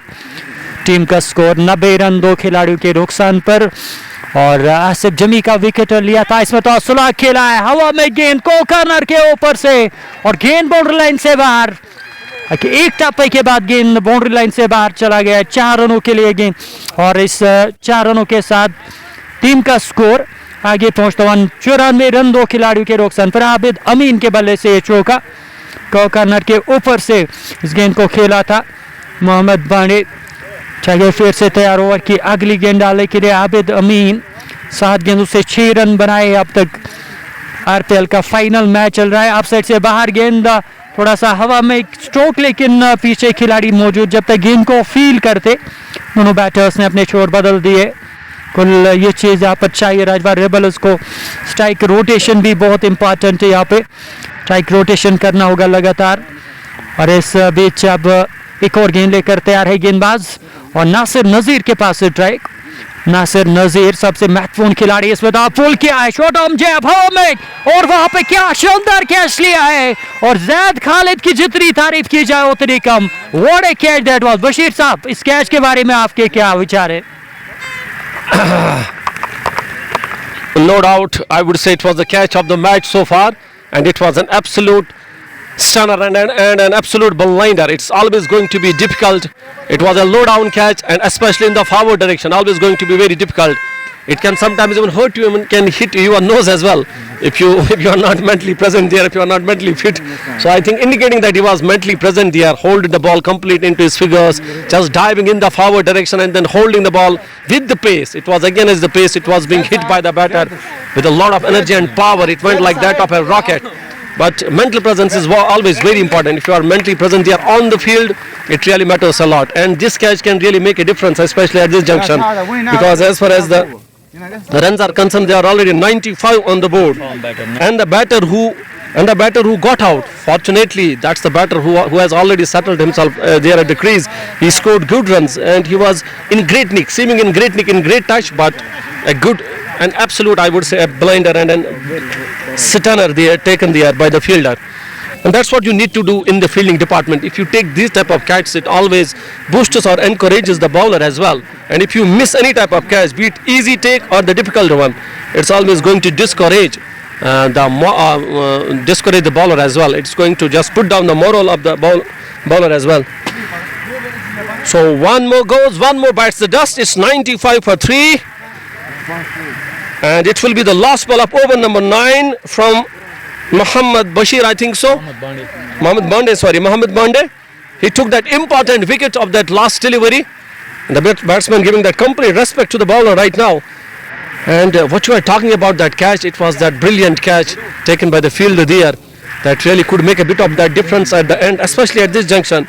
टीम का स्कोर 90 रन 2 खिलाड़ियों के नुकसान पर। और आसिफ जमी का विकेट लिया था इसमें, तो सुलह खेला है हवा में गेंद को कॉर्नर के ऊपर से और गेंद बाउंड्री लाइन से बाहर। एक टप्पे के बाद गेंद बाउंड्री लाइन से बाहर चला गया, 4 रनों के लिए गेंद और इस 4 रनों के साथ टीम का स्कोर आगे पहुंचता 94 रन 2 खिलाड़ियों के नुकसान पर। आबिद अमीन के बल्ले से ये चौका, कॉर्नर के ऊपर से इस गेंद को खेला था मोहम्मद बांडे। चाहिए फिर से तैयार ओवर की अगली गेंद डालने के लिए आबिद अमीन, 7 गेंदों से 6 रन बनाए। अब तक आरपीएल का फाइनल मैच चल रहा है। ऑफ साइड से बाहर गेंद, थोड़ा सा हवा में स्ट्रोक, लेकिन पीछे खिलाड़ी मौजूद। जब तक गेंद को फील करते दोनों बैटर्स ने अपने छोर बदल दिए। कुल ये चीज़ यहाँ पर चाहिए राजवार रेबल्स को। स्ट्राइक रोटेशन भी बहुत इंपॉर्टेंट है, यहाँ पे स्ट्राइक रोटेशन करना होगा लगातार। और इस बीच अब एक और गेंद लेकर तैयार है गेंदबाज और नासिर नजीर के पास स्ट्राइक। नासिर नजीर सबसे महत्वपूर्ण खिलाड़ी, इसमें तो पुल किया है, शॉट ऑन जैब हवा में और वहां पे क्या शानदार कैच लिया है। और जैद खालिद की जितनी तारीफ की जाए उतनी कम। What a catch that was. Bashir साहब, इस कैच के बारे में आपके क्या विचार है? No doubt, I would say it was the catch of the match so far, and it was an absolute stunner and an absolute blinder. It's always going to be difficult. It was a low down catch, and especially in the forward direction, always going to be very difficult. It can sometimes even hurt you, and can hit your nose as well if you are not mentally present there, if you are not mentally fit. So I think indicating that he was mentally present there, holding the ball complete into his figures, just diving in the forward direction and then holding the ball with the pace. It was again as the pace. It was being hit by the batter with a lot of energy and power. It went like that of a rocket. But mental presence is always very important. If you are mentally present there on the field, it really matters a lot. And this catch can really make a difference, especially at this junction. Because as far as the runs are concerned, they are already 95 on the board. And the batter who got out, fortunately, that's the batter who has already settled himself there at the crease. He scored good runs and he was in great nick, seeming in great nick, in great touch, but a good, an absolute, I would say, a blinder and a stunner there taken there by the fielder. And that's what you need to do in the fielding department. If you take these type of catches, it always boosts or encourages the bowler as well. And if you miss any type of catch, be it easy take or the difficult one, it's always going to discourage discourage the bowler as well. It's going to just put down the morale of the bowler as well. So one more goes, one more bites the dust. It's 95 for 3. And it will be the last ball of over number 9 from Mohammad Bashir, I think so. Mohammad Bande. He took that important wicket of that last delivery. The batsman giving that complete respect to the bowler right now. And what you are talking about, that catch, it was that brilliant catch taken by the fielder there that really could make a bit of that difference at the end, especially at this junction.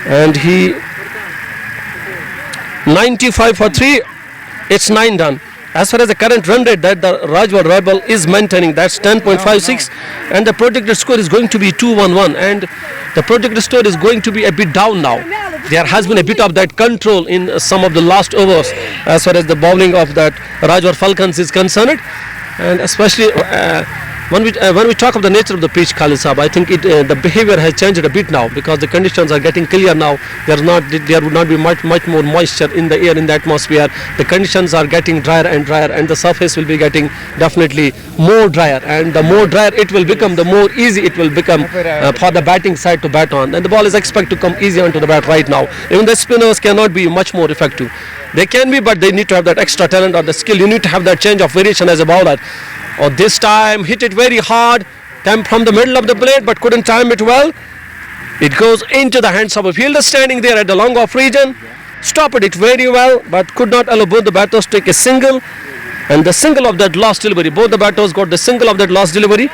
And he 95 for 3, it's 9 done. As far as the current run rate that the Rajwar Rebel is maintaining, that's 10.56, and the projected score is going to be 211, and the projected score is going to be a bit down now. There has been a bit of that control in some of the last overs as far as the bowling of that Rajwar Falcons is concerned, and especially when we talk of the nature of the pitch, Khalid Saab, I think the behavior has changed a bit now because the conditions are getting clear now. There would not be much more moisture in the air, in the atmosphere. The conditions are getting drier and drier, and the surface will be getting definitely more drier. And the more drier it will become, the more easy it will become for the batting side to bat on. And the ball is expected to come easy onto the bat right now. Even the spinners cannot be much more effective. They can be, but they need to have that extra talent or the skill. You need to have that change of variation as a bowler. Or this time hit it very hard, came from the middle of the plate but couldn't time it well. It goes into the hands of a fielder standing there at the long off region. Stopped it very well but could not allow both the batters to take a single. And the single of that last delivery, both the batters got the single of that last delivery.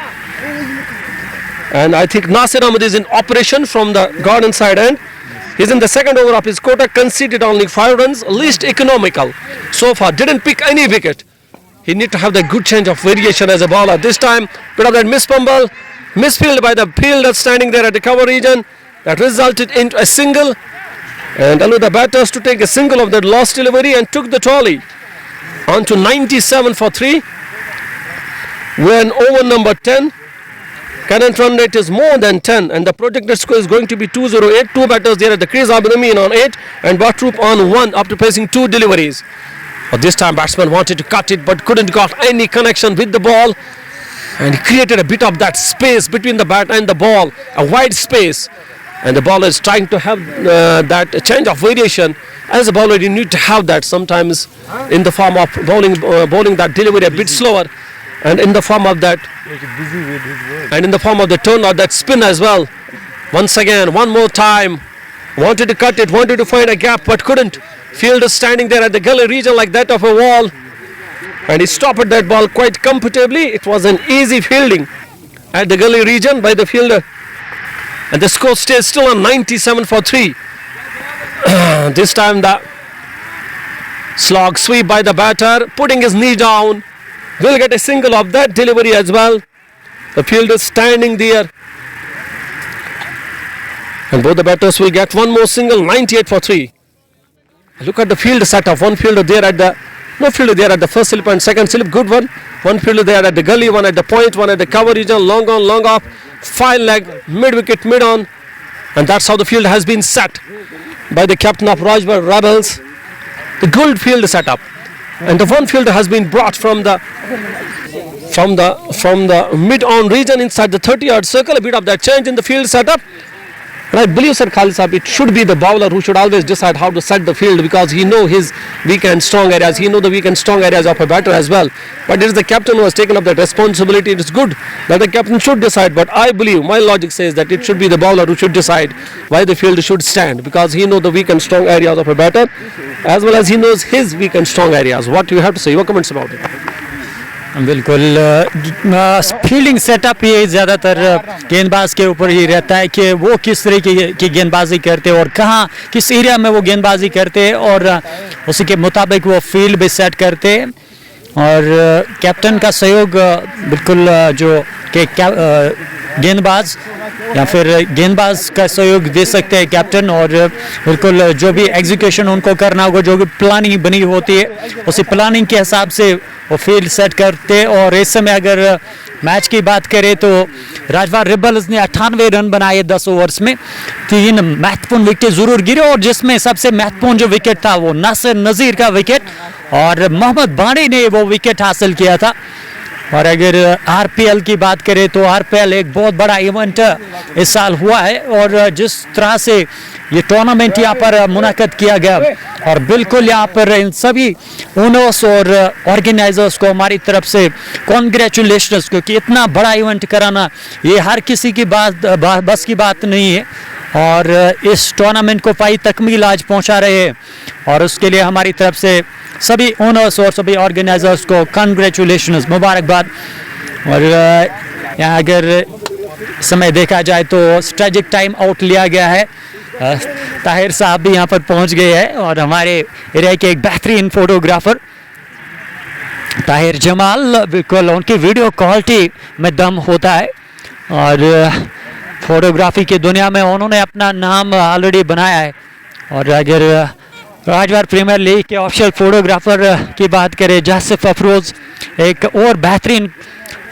And I think Nasir Ahmed is in operation from the garden side end. He's in the second over of his quota, conceded only 5 runs, least economical so far, didn't pick any wicket. He need to have the good change of variation as a bowler. This time, bit of that misfield by the fielder standing there at the cover region that resulted into a single. and allowed the batters to take a single of that lost delivery and took the trolley on to 97 for 3. When over number 10, current run rate is more than 10 and the projected score is going to be 208. Two batters there at the crease, Abid Amin on 8 and Batroop on 1 after placing 2 deliveries. But this time batsman wanted to cut it but couldn't got any connection with the ball, and he created a bit of that space between the bat and the ball, a wide space, and the bowler is trying to have that change of variation. As a bowler you need to have that sometimes in the form of bowling that delivery a bit slower, and in the form of that and in the form of the turn or that spin as well. Once again, one more time, wanted to cut it, wanted to find a gap but couldn't. Fielder standing there at the gully region like that of a wall, and he stopped that ball quite comfortably. It was an easy fielding at the gully region by the fielder, and the score stays still on 97 for 3. This time the slog sweep by the batter, putting his knee down, will get a single of that delivery as well. The fielder standing there, and both the batters will get one more single. 98 for 3. Look at the field setup. One fielder there at the fielder there at the first slip and second slip, good one. One fielder there at the gully, one at the point, one at the cover region, long on, long off, fine leg, mid wicket, mid on, and that's how the field has been set by the captain of Rajbar Rebels. The good field setup, and the one fielder has been brought from the mid on region inside the 30-yard circle. A bit of that change in the field setup. And I believe, Sir Khalid Sahib, it should be the bowler who should always decide how to set the field, because he knows his weak and strong areas. He knows the weak and strong areas of a batter as well. But it is the captain who has taken up that responsibility. It is good that the captain should decide. But I believe, my logic says that it should be the bowler who should decide why the field should stand, because he knows the weak and strong areas of a batter as well as he knows his weak and strong areas. What do you have to say? Your comments about it? बिल्कुल fielding setup ये ज़्यादातर गेंदबाज के ऊपर ही रहता है कि वो किस तरीके की गेंदबाजी करते और कहाँ किस एरिया में वो गेंदबाजी करते और उसी के मुताबिक वो फील्ड भी सेट करते। और कैप्टन का सहयोग बिल्कुल जो कि गेंदबाज या फिर गेंदबाज का सहयोग दे सकते हैं कैप्टन, और बिल्कुल जो भी एग्जीक्यूशन उनको करना होगा, जो भी प्लानिंग बनी होती है उसी प्लानिंग के हिसाब से वो फील्ड सेट करते। और इस समय अगर मैच की बात करें तो राजवार रिबल्स ने 98 रन बनाए 10 ओवर्स में। 3 महत्वपूर्ण विकेट जरूर गिरे, और जिसमें सबसे महत्वपूर्ण जो विकेट था वो नासिर नज़ीर का विकेट, और मोहम्मद बाणी ने वो विकेट हासिल किया था। और अगर आरपीएल की बात करें तो आरपीएल एक बहुत बड़ा इवेंट इस साल हुआ है, और जिस तरह से ये टूर्नामेंट यहाँ पर मुनाकिद किया गया, और बिल्कुल यहाँ पर इन सभी ओनर्स और ऑर्गेनाइजर्स को हमारी तरफ से कॉन्ग्रेचुलेशंस, क्योंकि इतना बड़ा इवेंट कराना ये हर किसी की बस की बात नहीं है, और इस टूर्नामेंट को पाई तकमील आज पहुँचा रहे हैं, और उसके लिए हमारी तरफ से सभी ओनर्स और सभी ऑर्गेनाइजर्स को कंग्रेचुलेशंस, मुबारकबाद। और यहाँ अगर समय देखा जाए तो स्ट्रेटेजिक टाइम आउट लिया गया है। ताहिर साहब भी यहाँ पर पहुँच गए हैं, और हमारे एरिया के एक बेहतरीन फोटोग्राफर ताहिर जमाल, बिल्कुल उनकी वीडियो क्वालिटी में दम होता है, और फोटोग्राफी की दुनिया में उन्होंने अपना नाम ऑलरेडी बनाया है। और अगर राजवार प्रीमियर लीग के ऑफिशियल फोटोग्राफर की बात करें, जासिफ अफरोज़ एक और बेहतरीन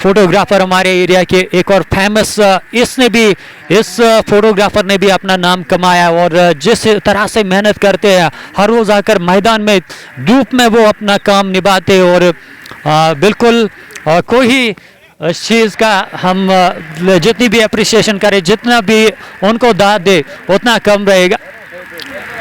फोटोग्राफर हमारे एरिया के, एक और फेमस, इस फोटोग्राफर ने भी अपना नाम कमाया, और जिस तरह से मेहनत करते हैं हर रोज़ आकर मैदान में धूप में वो अपना काम निभाते, और बिल्कुल कोई इस चीज़ का हम जितनी भी अप्रिसिएशन करें, जितना भी उनको दाद दे उतना कम रहेगा।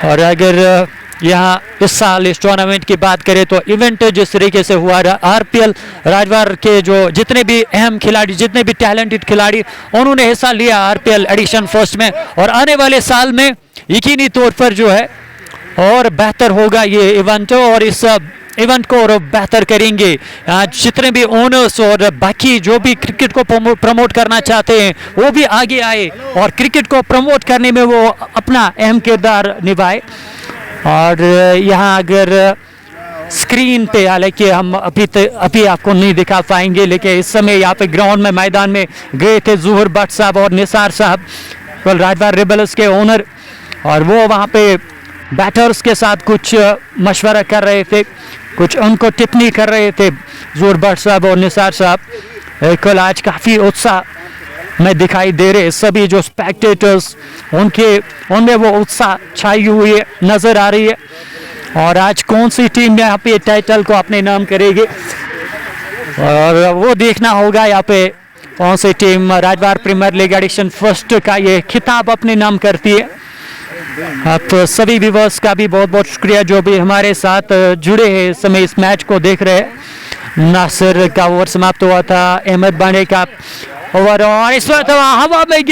और अगर यहाँ इस साल इस टूर्नामेंट की बात करें तो इवेंट जिस तरीके से हुआ, आरपीएल राजवार के जो जितने भी अहम खिलाड़ी, जितने भी टैलेंटेड खिलाड़ी, उन्होंने हिस्सा लिया आरपीएल एडिशन फर्स्ट में, और आने वाले साल में यकीनी तौर पर जो है और बेहतर होगा ये इवेंट, और इस इवेंट को और बेहतर करेंगे। जितने भी ओनर्स और बाकी जो भी क्रिकेट को प्रमोट करना चाहते हैं वो भी आगे आए, और क्रिकेट को प्रमोट करने में वो अपना अहम किरदार निभाए। और यहाँ अगर स्क्रीन पे, हालांकि हम अभी आपको नहीं दिखा पाएंगे, लेकिन इस समय यहाँ पे ग्राउंड में मैदान में गए थे ज़ुहर भट्ट साहब और निसार साहब, राजवार रिबल्स के ओनर, और वो वहाँ पे बैटर्स के साथ कुछ मशवरा कर रहे थे, कुछ उनको टिप्पणी कर रहे थे जोर भट्ट साहब और निसार साहब। कल आज काफ़ी उत्साह में दिखाई दे रहे सभी जो स्पेक्टेटर्स उनमें वो उत्साह छाई हुई है नज़र आ रही है। और आज कौन सी टीम यहाँ पे टाइटल को अपने नाम करेगी और वो देखना होगा यहाँ पे कौन सी team राजवार premier league addition first का ये खिताब अपने नाम करती है। आप सभी व्यूअर्स का भी बहुत बहुत शुक्रिया जो भी हमारे साथ जुड़े हैं इस समय इस मैच को देख रहे हैं। नासिर का ओवर समाप्त हुआ था, अहमद बांडे का ओवर और इस वक्त हवा में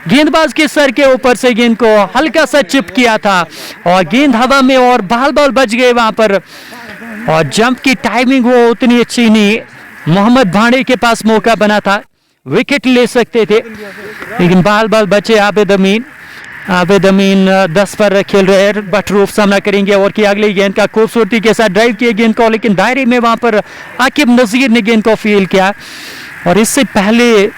गेंदबाज के सर के ऊपर से गेंद को हल्का सा चिप किया था और गेंद हवा में और बॉल बच गए वहां पर और जंप की टाइमिंग वो उतनी अच्छी नहीं। मोहम्मद भांडे के पास मौका बना था, विकेट ले सकते थे लेकिन बॉल बचे। आबिद अमीन 10 पर खेल रहे हैं, बटरूफ सामना करेंगे और की अगली गेंद का खूबसूरती के साथ ड्राइव किए गेंद को, लेकिन दायरे में वहां पर आकिब नजीर ने गेंद को फील किया। और इससे पहले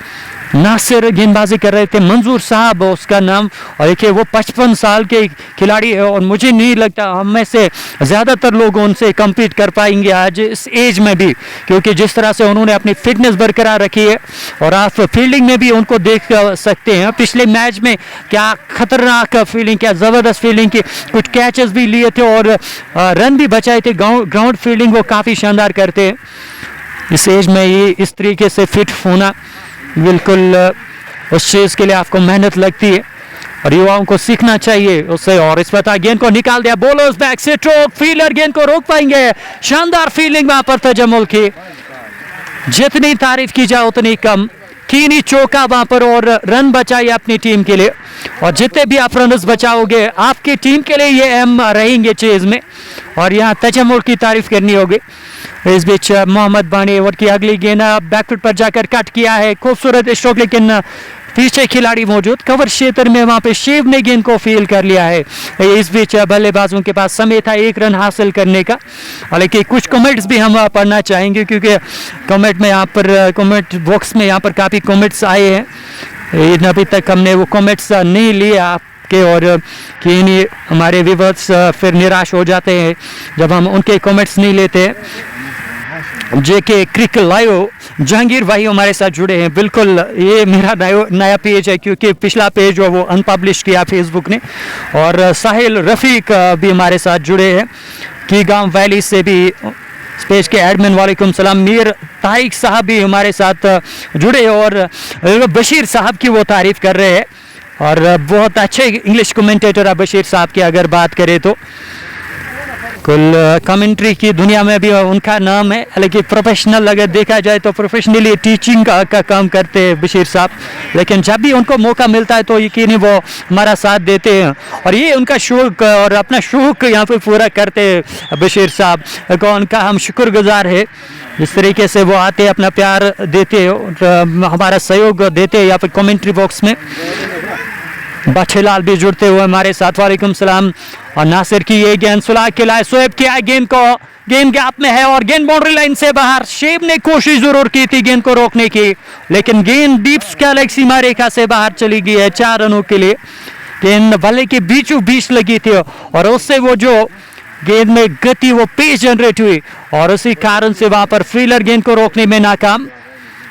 नासिर गेंदबाजी कर रहे थे, मंजूर साहब उसका नाम, और देखिए वो 55 साल के खिलाड़ी है और मुझे नहीं लगता हम में से ज़्यादातर लोग उनसे कम्पीट कर पाएंगे आज इस एज में भी, क्योंकि जिस तरह से उन्होंने अपनी फिटनेस बरकरार रखी है। और आप फील्डिंग में भी उनको देख सकते हैं, पिछले मैच में क्या खतरनाक फील्डिंग, क्या ज़बरदस्त फील्डिंग की, कुछ कैचेस भी लिए थे और रन भी बचाए थे। ग्राउंड फील्डिंग वो काफ़ी शानदार करते हैं। इस एज में ये इस तरीके से फिट होना बिल्कुल उस चीज़ के लिए आपको मेहनत लगती है और युवाओं को सीखना चाहिए उससे। और इस वक्त गेंद को निकाल दिया, बॉलर्स बैक से स्ट्रोक, फील्डर गेंद को रोक पाएंगे। शानदार फील्डिंग वहां पर तजम्मुल की, जितनी तारीफ की जाए उतनी कम। कीनी चौका वहां पर और रन बचाइए अपनी टीम के लिए, और जितने भी आप रन बचाओगे आपकी टीम के लिए ये अहम रहेंगे चीज़ में, और यहाँ तजम्मुल की तारीफ करनी होगी। इस बीच मोहम्मद बानी ओवर की अगली गेंद बैकफुट पर जाकर कट किया है, खूबसूरत स्ट्रोक, लेकिन पीछे खिलाड़ी मौजूद कवर क्षेत्र में, वहां पे शिव ने गेंद को फील कर लिया है। इस बीच बल्लेबाजों के पास समय था 1 रन हासिल करने का। हालांकि कुछ कमेंट्स भी हम पढ़ना चाहेंगे क्योंकि कमेंट बॉक्स में यहाँ पर काफ़ी कमेंट्स आए हैं, अभी तक हमने वो कमेंट्स नहीं लिए आपके, और कि नहीं हमारे व्यूअर्स फिर निराश हो जाते हैं जब हम उनके कमेंट्स नहीं लेते। जेके क्रिक लाइव जहांगीर भाई हमारे साथ जुड़े हैं। बिल्कुल ये मेरा नया पेज है क्योंकि पिछला पेज वो अनपब्लिश किया फेसबुक ने। और साहिल रफ़ीक भी हमारे साथ जुड़े हैं की गांव वैली से भी, पेज के एडमिन। वालेकुम सलाम। मीर तारिक साहब भी हमारे साथ जुड़े और बशीर साहब की वो तारीफ़ कर रहे हैं, और बहुत अच्छे इंग्लिश कमेंटेटर है बशीर साहब की अगर बात करें तो। कुल कमेंट्री की दुनिया में भी उनका नाम है, हालांकि प्रोफेशनल अगर देखा जाए तो प्रोफेशनली टीचिंग का काम करते हैं बशीर साहब, लेकिन जब भी उनको मौका मिलता है तो यकीनी वो हमारा साथ देते हैं, और ये उनका शौक और अपना शौक यहाँ पे पूरा करते हैं बशीर साहब को। उनका हम शुक्रगुजार है जिस तरीके से वो आते अपना प्यार देते हमारा सहयोग देते यहाँ पे कमेंट्री बॉक्स में। बछेलाल भी जुड़ते हुए हमारे साथ, वालेकुम सलाम। और नासिर की ये गेंद सुलह के लाए, स्वेप किया गेंद को, गेंद गैप में है और गेंद बाउंड्री लाइन से बाहर। शेब ने कोशिश जरूर की थी गेंद को रोकने की, लेकिन गेंद डीप स्क्वायर सीमा रेखा से बाहर चली गई है 4 रनों के लिए। गेंद भले के बीचों बीच लगी थी और उससे वो जो गेंद में गति वो पेस जनरेट हुई, और उसी कारण से वहां पर फील्डर गेंद को रोकने में नाकाम।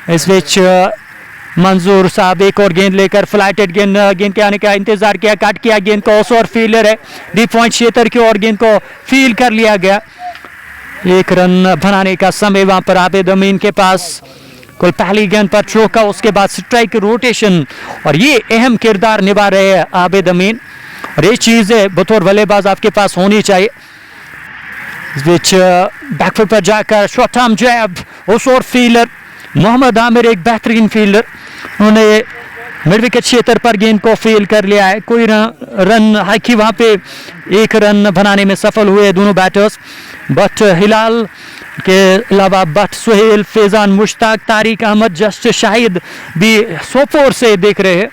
इस बीच मंजूर साहब एक और गेंद लेकर फ्लाइटेड गेंद के आने का इंतजार किया, काट किया गेंद को, उस और फील्डर है डीप पॉइंट क्षेत्र की और गेंद को फील कर लिया गया। 1 रन बनाने का समय वहां पर आबिद अमीन के पास। कुल पहली गेंद पर चौका, उसके बाद स्ट्राइक रोटेशन, और ये अहम किरदार निभा रहे हैं आबिद अमीन, और ये चीज़ है बतौर बल्लेबाज आपके पास होनी चाहिए। इस बीच बैकफुट पर जाकर शॉर्ट आर्म जैब, उस और फील्डर मोहम्मद आमिर एक बेहतरीन फील्डर, उन्होंने मिड विकेट क्षेत्र पर गेंद को फील कर लिया है। कोई रन हालांकि वहाँ पे 1 रन बनाने में सफल हुए दोनों बैटर्स, बट हिलाल के अलावा बट सुहेल, फैजान मुश्ताक, तारिक अहमद, जस्ट शाहिद भी सोपोर से देख रहे हैं।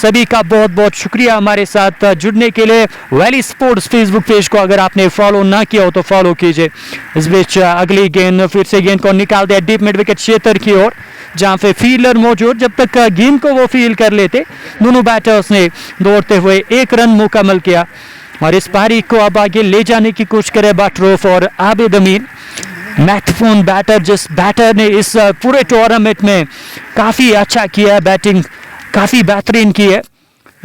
सभी का बहुत बहुत शुक्रिया हमारे साथ जुड़ने के लिए। वैली स्पोर्ट्स फेसबुक पेज को अगर आपने फॉलो ना किया हो तो फॉलो कीजिए। इस बीच अगली गेंद, फिर से गेंद को निकाल दिया डीप मिड विकेट क्षेत्र की ओर, जहां पे फील्डर मौजूद। जब तक गेंद को वो फील कर लेते दोनों बैटर्स ने दौड़ते हुए 1 रन मुकम्मल किया। और इस पारी को अब आगे ले जाने की कोशिश करे बटरूफ और आबिद अमीन। महत्वपूर्ण बैटर, जिस बैटर ने इस पूरे टूर्नामेंट में काफ़ी अच्छा किया है, बैटिंग काफ़ी बेहतरीन की है।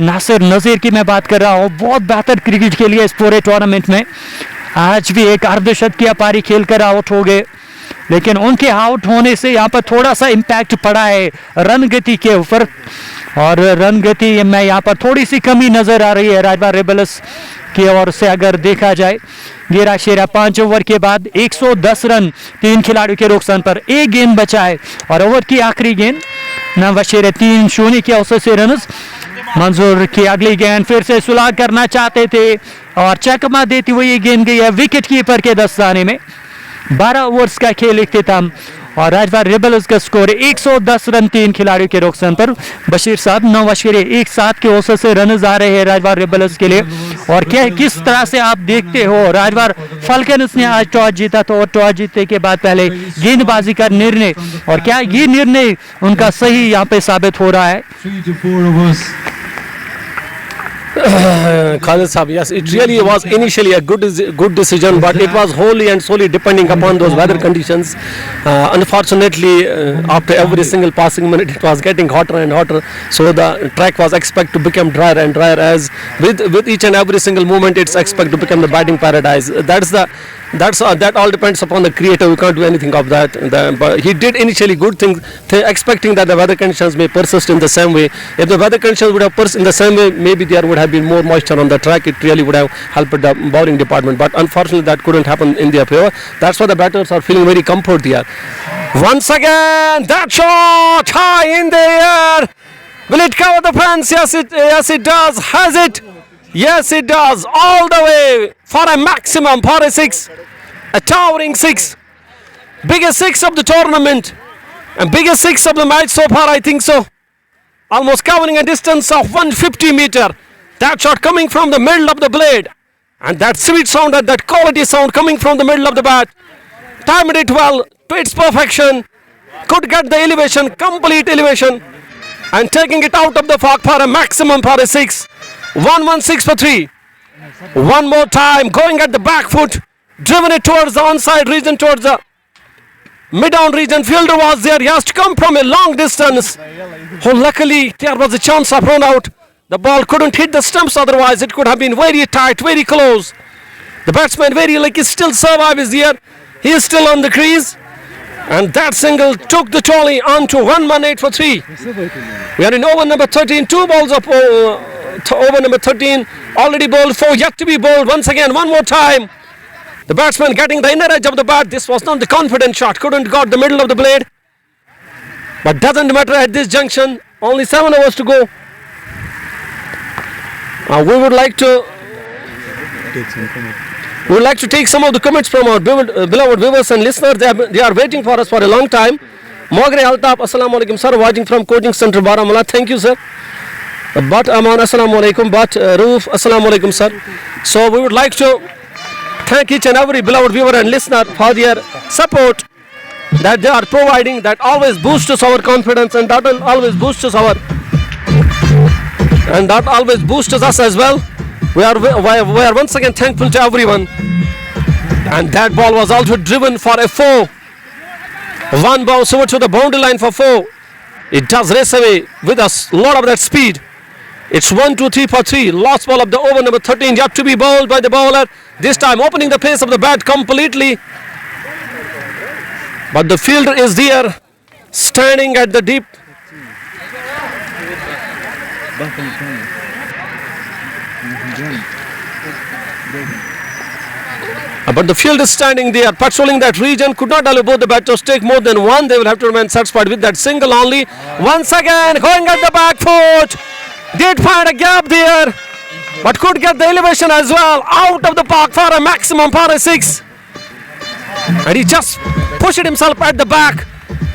नासिर नज़ीर की मैं बात कर रहा हूँ, बहुत बेहतर क्रिकेट खेली है इस पूरे टूर्नामेंट में। आज भी एक अर्धशतकीय पारी खेलकर आउट हो गए, लेकिन उनके आउट होने से यहाँ पर थोड़ा सा इम्पैक्ट पड़ा है रन गति के ऊपर, और रन गति में यहाँ पर थोड़ी सी कमी नज़र आ रही है राजबार रेबल्स की ओर से। अगर देखा जाए गेरा शेरा 5 ओवर के बाद 110 रन 3 खिलाड़ियों के नुकसान पर, एक गेंद बचा है और ओवर की आखिरी गेंद नवाशेर 3-0 के औसत से रन मंजूर की। अगली गेंद फिर से सुलह करना चाहते थे और चकमा देती हुई ये गेंद गई है विकेट कीपर के दस्ताने में। 12 ओवर्स का खेल इख्तिताम और राजबार रेबल्स का स्कोर 110 रन 3 खिलाड़ियों के नुकसान पर। बशीर साहब 9.17 के औसत से रन आ रहे हैं राजबार रेबल्स के लिए। और क्या किस तरह से आप देखते हो, राजबार फाल्कन्स ने आज टॉस जीता, तो टॉस जीतने के बाद पहले गेंदबाजी का निर्णय, और क्या ये निर्णय उनका सही यहाँ पे साबित हो रहा है? Khalid Saab, yes, it really was initially a good decision, but it was wholly and solely depending upon those weather conditions. Unfortunately, after every single passing minute, it was getting hotter and hotter, so the track was expected to become drier and drier. As with each and every single moment, it's expected to become the batting paradise. That all depends upon the creator. We can't do anything of that. But he did initially good things, expecting that the weather conditions may persist in the same way. If the weather conditions would have persisted in the same way, maybe there would have been more moisture on the track. It really would have helped the bowling department. But unfortunately, that couldn't happen in their favor. That's why the batters are feeling very comfort here. Once again, that shot high in the air. Will it cover the fence? Yes, it does. Has it? Yes, it does. All the way for a maximum, for a 6. A towering 6. Biggest 6 of the tournament. And biggest 6 of the match so far, I think so. Almost covering a distance of 150 meter. That shot coming from the middle of the blade. And that sweet sound, that quality sound coming from the middle of the bat. Timed it well to its perfection. Could get the elevation, complete elevation. And taking it out of the park for a maximum, for a 6. 1-1-6 for 3. One more time, going at the back foot, driven it towards the onside region, towards the mid-down region. Fielder was there, he has to come from a long distance. Oh, luckily there was a chance of run out. The ball couldn't hit the stumps, otherwise it could have been very tight, very close. The batsman very lucky, still survive is here. He is still on the crease. And that single took the trolley on to 1-1-8 for 3. We are in over number 13, 2 balls up over number 13, already bowled, 4 yet to be bowled. Once again, one more time. The batsman getting the inner edge of the bat. This was not the confident shot, couldn't got the middle of the blade. But doesn't matter at this junction, only 7 overs to go. We would like to take some of the comments from our beloved viewers and listeners. They are waiting for us for a long time. Mogre Altaf, Assalamu alaikum sir, watching from Coaching Center Baramulla. Thank you sir. But Aman, Assalamu alaikum. But Roof, Assalamu alaikum sir. So we would like to thank each and every beloved viewer and listener for their support that they are providing. That always boosts our confidence, and that will always boosts us us as well. We are once again thankful to everyone. And that ball was also driven for a 4. One bounce over to the boundary line for 4. It does race away with a lot of that speed. It's 1-2-3 for 3. Last ball of the over number 13 yet to be bowled by the bowler. This time opening the pace of the bat completely. But the fielder is there, standing at the deep. But the field is standing there, patrolling that region. Could not allow both the batters to take more than one. They will have to remain satisfied with that single only. Once again, going at the back foot. Did find a gap there, but could get the elevation as well. Out of the park for a maximum, for a 6. And he just pushed himself at the back,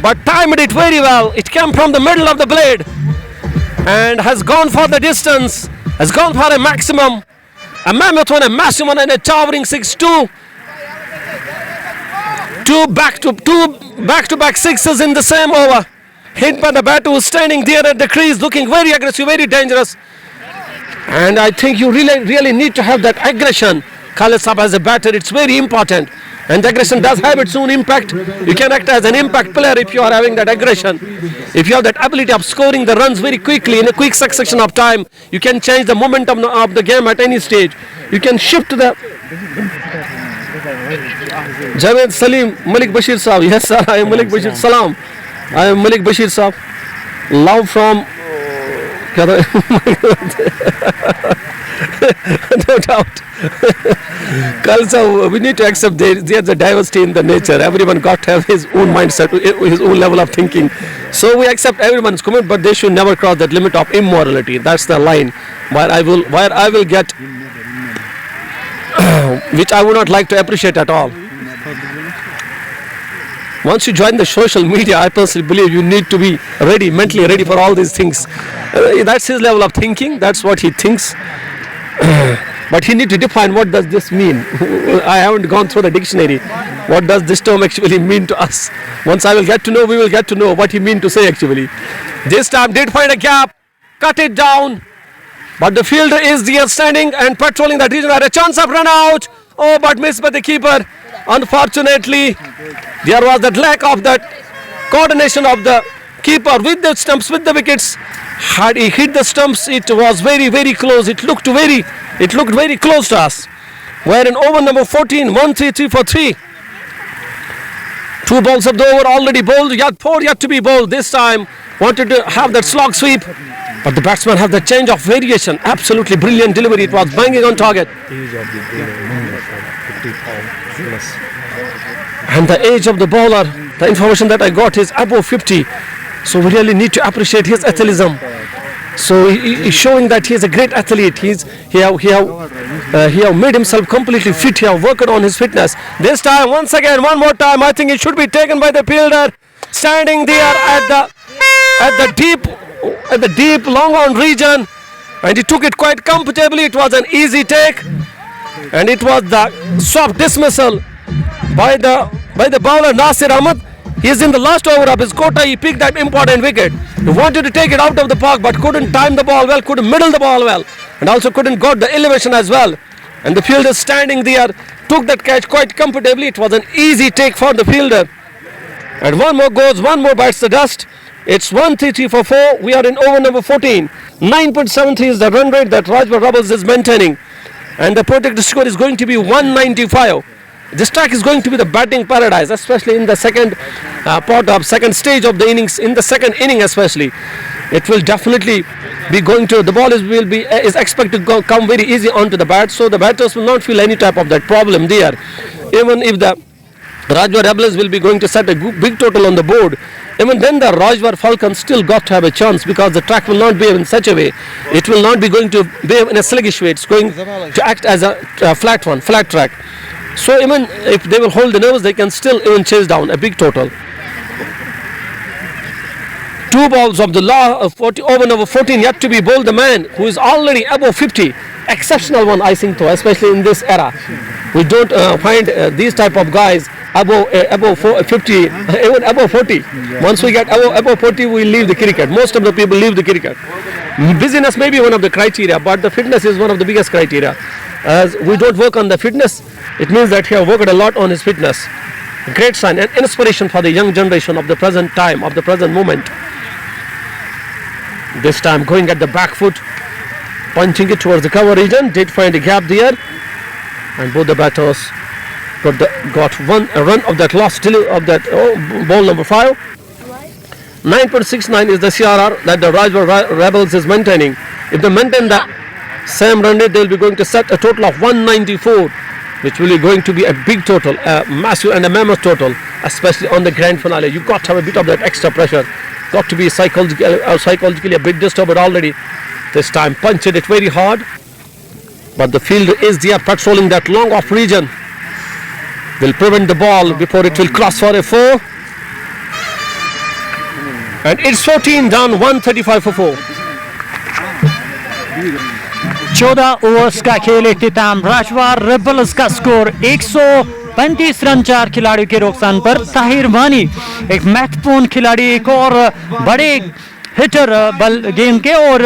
but timed it very well. It came from the middle of the blade and has gone for the distance. Has gone for a maximum. A mammoth one, a massive one, and a towering 6-2. Two back-to-back sixes in the same over. Hit by the batter who was standing there at the crease, looking very aggressive, very dangerous. And I think you really need to have that aggression. Khalid Saab as a batter, it's very important. And the aggression does have its own impact. You can act as an impact player if you are having that aggression. If you have that ability of scoring the runs very quickly in a quick succession of time, you can change the momentum of the game at any stage. You can shift the... Javed Salim, Malik Bashir Saab. Yes sir, I am Malik Bashir. Salam. I am Malik Bashir Saab. Love from... No doubt. Also, we need to accept there's a diversity in the nature. Everyone got to have his own mindset, his own level of thinking. So we accept everyone's comment, but they should never cross that limit of immorality. That's the line where I will get, which I would not like to appreciate at all. Once you join the social media, I personally believe you need to be ready, mentally ready for all these things. That's his level of thinking. That's what he thinks. But he needs to define what does this mean. I haven't gone through the dictionary. What does this term actually mean to us? Once I will get to know, we will get to know what he means to say actually. This time did find a gap, cut it down. But the fielder is there standing and patrolling that region. Had a chance of run out. Oh, but missed by the keeper. Unfortunately, there was that lack of that coordination of the keeper with the stumps, with the wickets. Had he hit the stumps, it was very, very close. It looked very close to us. We're in over number 14, 1-3-3 for 3. 2 balls of the over already bowled. Four yet to be bowled. This time wanted to have that slog sweep, but the batsman have the change of variation. Absolutely brilliant delivery. It was banging on target. And the age of the bowler, the information that I got is above 50. So we really need to appreciate his athleticism. So he's showing that he is a great athlete. He have made himself completely fit. He have worked on his fitness. This time, once again, one more time, I think it should be taken by the fielder, standing there at the deep long on region, and he took it quite comfortably. It was an easy take, and it was the soft dismissal by the bowler Nasir Ahmed. He is in the last over of his quota. He picked that important wicket. He wanted to take it out of the park, but couldn't time the ball well, couldn't middle the ball well, and also couldn't got the elevation as well. And the fielder standing there took that catch quite comfortably. It was an easy take for the fielder. And one more goes, one more bites the dust. It's 1-3-3 for 4. We are in over number 14. 9.73 is the run rate that Rajwar Rebels is maintaining, and the projected score is going to be 195. This track is going to be the batting paradise, especially in the second second stage of the innings. In the second inning especially, it will definitely be going to, the ball is expected to come very easy onto the bat, so the batters will not feel any type of that problem there. Even if the Rajwar Rebels will be going to set a big total on the board, even then the Rajwar Falcons still got to have a chance, because the track will not behave in such a way. It will not be going to behave in a sluggish way. It's going to act as a flat track. So even if they will hold the nerves, they can still even chase down a big total. 2 balls of the over number 14 yet to be bowled. The man who is already above 50, exceptional one I think, though, especially in this era. We don't find these type of guys above 50, even above 40. Once we get above 40, we leave the cricket. Most of the people leave the cricket. Busyness may be one of the criteria, but the fitness is one of the biggest criteria. As we don't work on the fitness, it means that he has worked a lot on his fitness. Great sign and inspiration for the young generation of the present time, of the present moment. This time going at the back foot, punching it towards the cover region, did find a gap there, and both the batters got a run of that last of that ball number 5. 9.69 is the CRR that the Rajwar Rebels is maintaining. If they maintain the same run rate, they will be going to set a total of 194, which will be going to be a big total, a massive and a mammoth total, especially on the grand finale. You got to have a bit of that extra pressure. Got to be psychologically a bit disturbed already. This time punched it very hard, but the fielder is there patrolling that long off region. Will prevent the ball before it will cross for a 4. And it's 14 down, 135 for 4. 14 overs का खेल इख्तिताम। राजवार rebels का score 135 run 4 खिलाड़ियों के नुकसान पर। ताहिर वानी एक महत्वपूर्ण खिलाड़ी, एक और बड़े हिटर बल गेंद के, और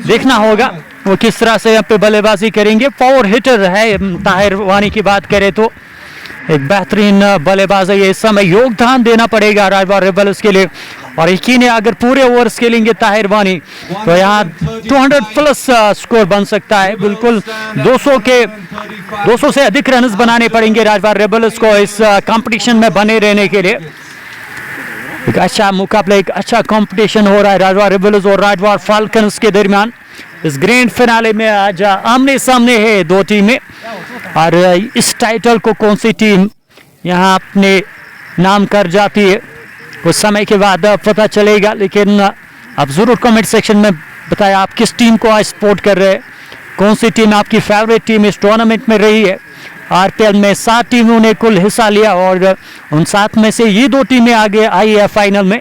देखना होगा वो किस तरह से यहाँ पे बल्लेबाजी करेंगे। पावर हिटर है ताहिर वानी की बात करें तो एक बेहतरीन बल्लेबाज है, ये इस समय योगदान देना पड़ेगा राजवार रेबल्स के लिए। और यकीन है अगर पूरे ओवर्स खेलेंगे ताहिर वानी तो यहाँ 200 प्लस स्कोर बन सकता है। बिल्कुल 200 से अधिक रन्स बनाने पड़ेंगे राजवार रेबल्स को इस कंपटीशन में बने रहने के लिए। एक अच्छा मुकाबला, एक अच्छा कंपटीशन हो रहा है राजवार रेबल्स और राजवार फाल्कन्स के दरमियान। इस ग्रैंड फिनाले में आज आमने सामने है दो टीमें और इस टाइटल को कौन सी टीम यहाँ अपने नाम कर जाती है कुछ समय के बाद पता चलेगा। लेकिन आप ज़रूर कमेंट सेक्शन में बताएं आप किस टीम को आज सपोर्ट कर रहे हैं, कौन सी टीम आपकी फेवरेट टीम इस टूर्नामेंट में रही है। आरपीएल में 7 टीमों ने कुल हिस्सा लिया और उन 7 में से ये 2 टीमें आगे आई है फाइनल में।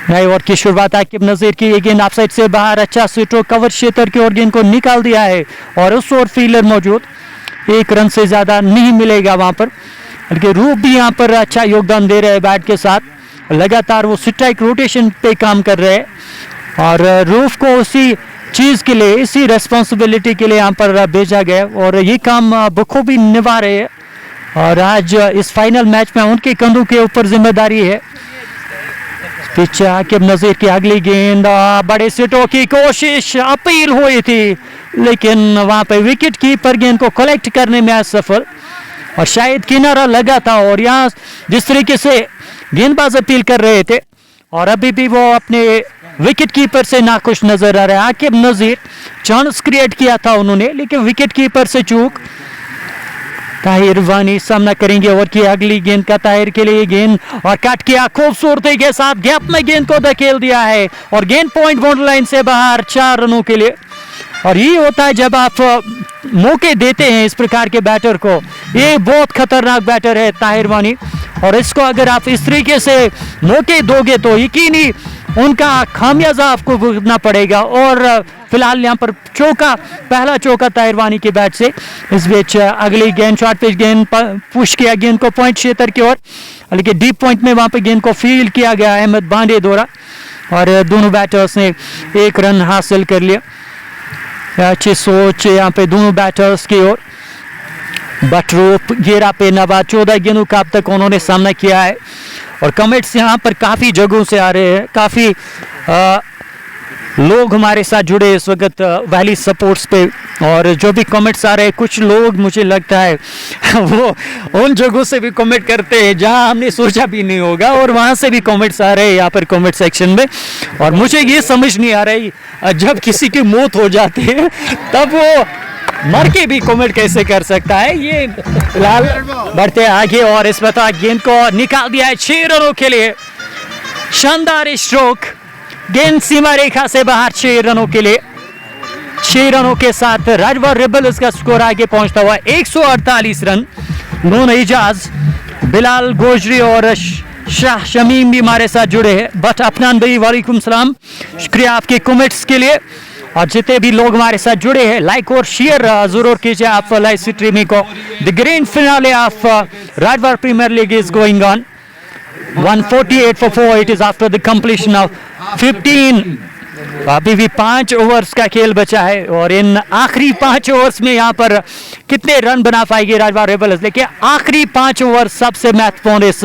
नए ओवर की शुरुआत आकिब नज़ीर की, ये गेंद ऑफसाइड से बाहर, अच्छा स्वीटो कवर क्षेत्र की ओर गेंद को निकाल दिया है और उस ओर फील्डर मौजूद, 1 रन से ज़्यादा नहीं मिलेगा वहाँ पर। बल्कि रूप भी यहाँ पर अच्छा योगदान दे रहे हैं बैट के साथ, लगातार वो स्ट्राइक रोटेशन पे काम कर रहे हैं और रूफ को उसी चीज़ के लिए, इसी रेस्पॉन्सिबिलिटी के लिए यहाँ पर भेजा गया और ये काम बखूबी निभा रहे हैं। और आज इस फाइनल मैच में उनके कंधों के ऊपर जिम्मेदारी है। पिच आकिब नज़ीर की अगली गेंद, बड़े सिटों की कोशिश, अपील हुई थी लेकिन वहाँ पे विकेट कीपर गेंद को कलेक्ट करने में असफल और शायद किनारा लगा था। और यहाँ जिस तरीके से गेंदबाज अपील कर रहे थे और अभी भी वो अपने विकेट कीपर से नाखुश नजर आ रहे हैं। आकिब नज़ीर चांस क्रिएट किया था उन्होंने लेकिन विकेट कीपर से चूक। ताहिर वानी सामना करेंगे ओवर की अगली गेंद का, ताहिर के लिए गेंद और कट किया खूबसूरती के साथ, गैप में गेंद को धकेल दिया है और गेंद पॉइंट बाउंड्री लाइन से बाहर 4 रनों के लिए। और ये होता है जब आप मौके देते हैं इस प्रकार के बैटर को। ये बहुत खतरनाक बैटर है ताहिर वानी और इसको अगर आप इस तरीके से मौके दोगे तो यकीनी उनका खामियाजा आपको भुगतना पड़ेगा। और फिलहाल यहाँ पर चौका, पहला चौका ताहिर वानी के बैट से। इस बीच अगली गेंद शॉर्ट पिच गेंद पुश किया गेंद को पॉइंट क्षेत्र की ओर, लेकिन डीप पॉइंट में वहाँ पे गेंद को फील्ड किया गया अहमद बांडे द्वारा और दोनों बैटर्स ने 1 रन हासिल कर लिया। अच्छी सोच यहाँ पे दोनों बैटर्स की ओर। बटरूप घेरा पे नवा 14 गेंदों का अब तक उन्होंने सामना किया है और कमेंट्स यहाँ पर काफ़ी जगहों से आ रहे हैं, काफ़ी लोग हमारे साथ जुड़े इस वक्त वैली सपोर्ट्स पे और जो भी कमेंट्स आ रहे हैं कुछ लोग मुझे लगता है वो उन जगहों से भी कमेंट करते हैं जहां हमने सोचा भी नहीं होगा और वहां से भी कमेंट्स आ रहे हैं यहाँ पर कमेंट सेक्शन में। और मुझे ये समझ नहीं आ रही जब किसी की मौत हो जाती है तब वो मर के भी कमेंट कैसे कर सकता है। ये फिलहाल बढ़ते आगे और इस बार गेंद को निकाल दिया है 6 रनों के लिए। शानदार स्ट्रोक, गेंद सीमा रेखा से बाहर 6 रनों के लिए। 6 रनों के साथ राजवार रेबल्स का स्कोर आगे पहुंचता हुआ 148 रन। नून इजाज, बिलाल गोजरी और शाह शमीम भी हमारे साथ जुड़े हैं। बट अफनान भाई वालेकुम सलाम, शुक्रिया आपके कमेंट्स के लिए। और जितने भी लोग हमारे साथ जुड़े हैं लाइक और शेयर जरूर कीजिए आप लाइव स्ट्रीमिंग को। The grand finale of Rajwar premier league is going on. 148 for 4 it is after the completion of 15। अभी भी 5 ओवर्स का खेल बचा है और इन आखिरी 5 ओवर्स में यहाँ पर कितने रन बना पाएगी राजवार रेबल्स। लेकिन आखिरी 5 ओवर सबसे महत्वपूर्ण इस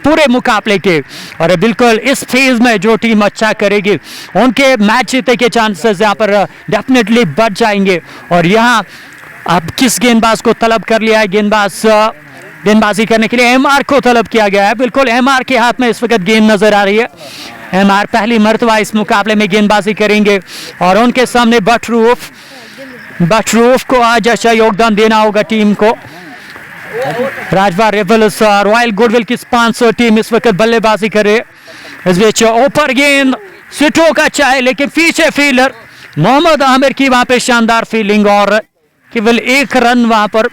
पूरे मुकाबले के और बिल्कुल इस फेज में जो टीम अच्छा करेगी उनके मैच जीतने के चांसेस यहाँ पर डेफिनेटली बढ़ जाएंगे। और यहाँ अब किस गेंदबाज को तलब कर लिया है, गेंदबाजी करने के लिए एमआर को तलब किया गया है। बिल्कुल एमआर के हाथ में इस वक्त गेंद नजर आ रही है। एमआर पहली मर्तबा इस मुकाबले में गेंदबाजी करेंगे और उनके सामने बटरूफ को आज अच्छा योगदान देना होगा टीम को। राजवार रेबल्स रॉयल गुडविल की 500 टीम इस वक्त बल्लेबाजी करे। इस बीच ऊपर गेंद स्ट्रोक अच्छा है लेकिन पीछे फील्डर मोहम्मद आमिर की वहां पे शानदार फील्डिंग और केवल 1 रन, वहां पर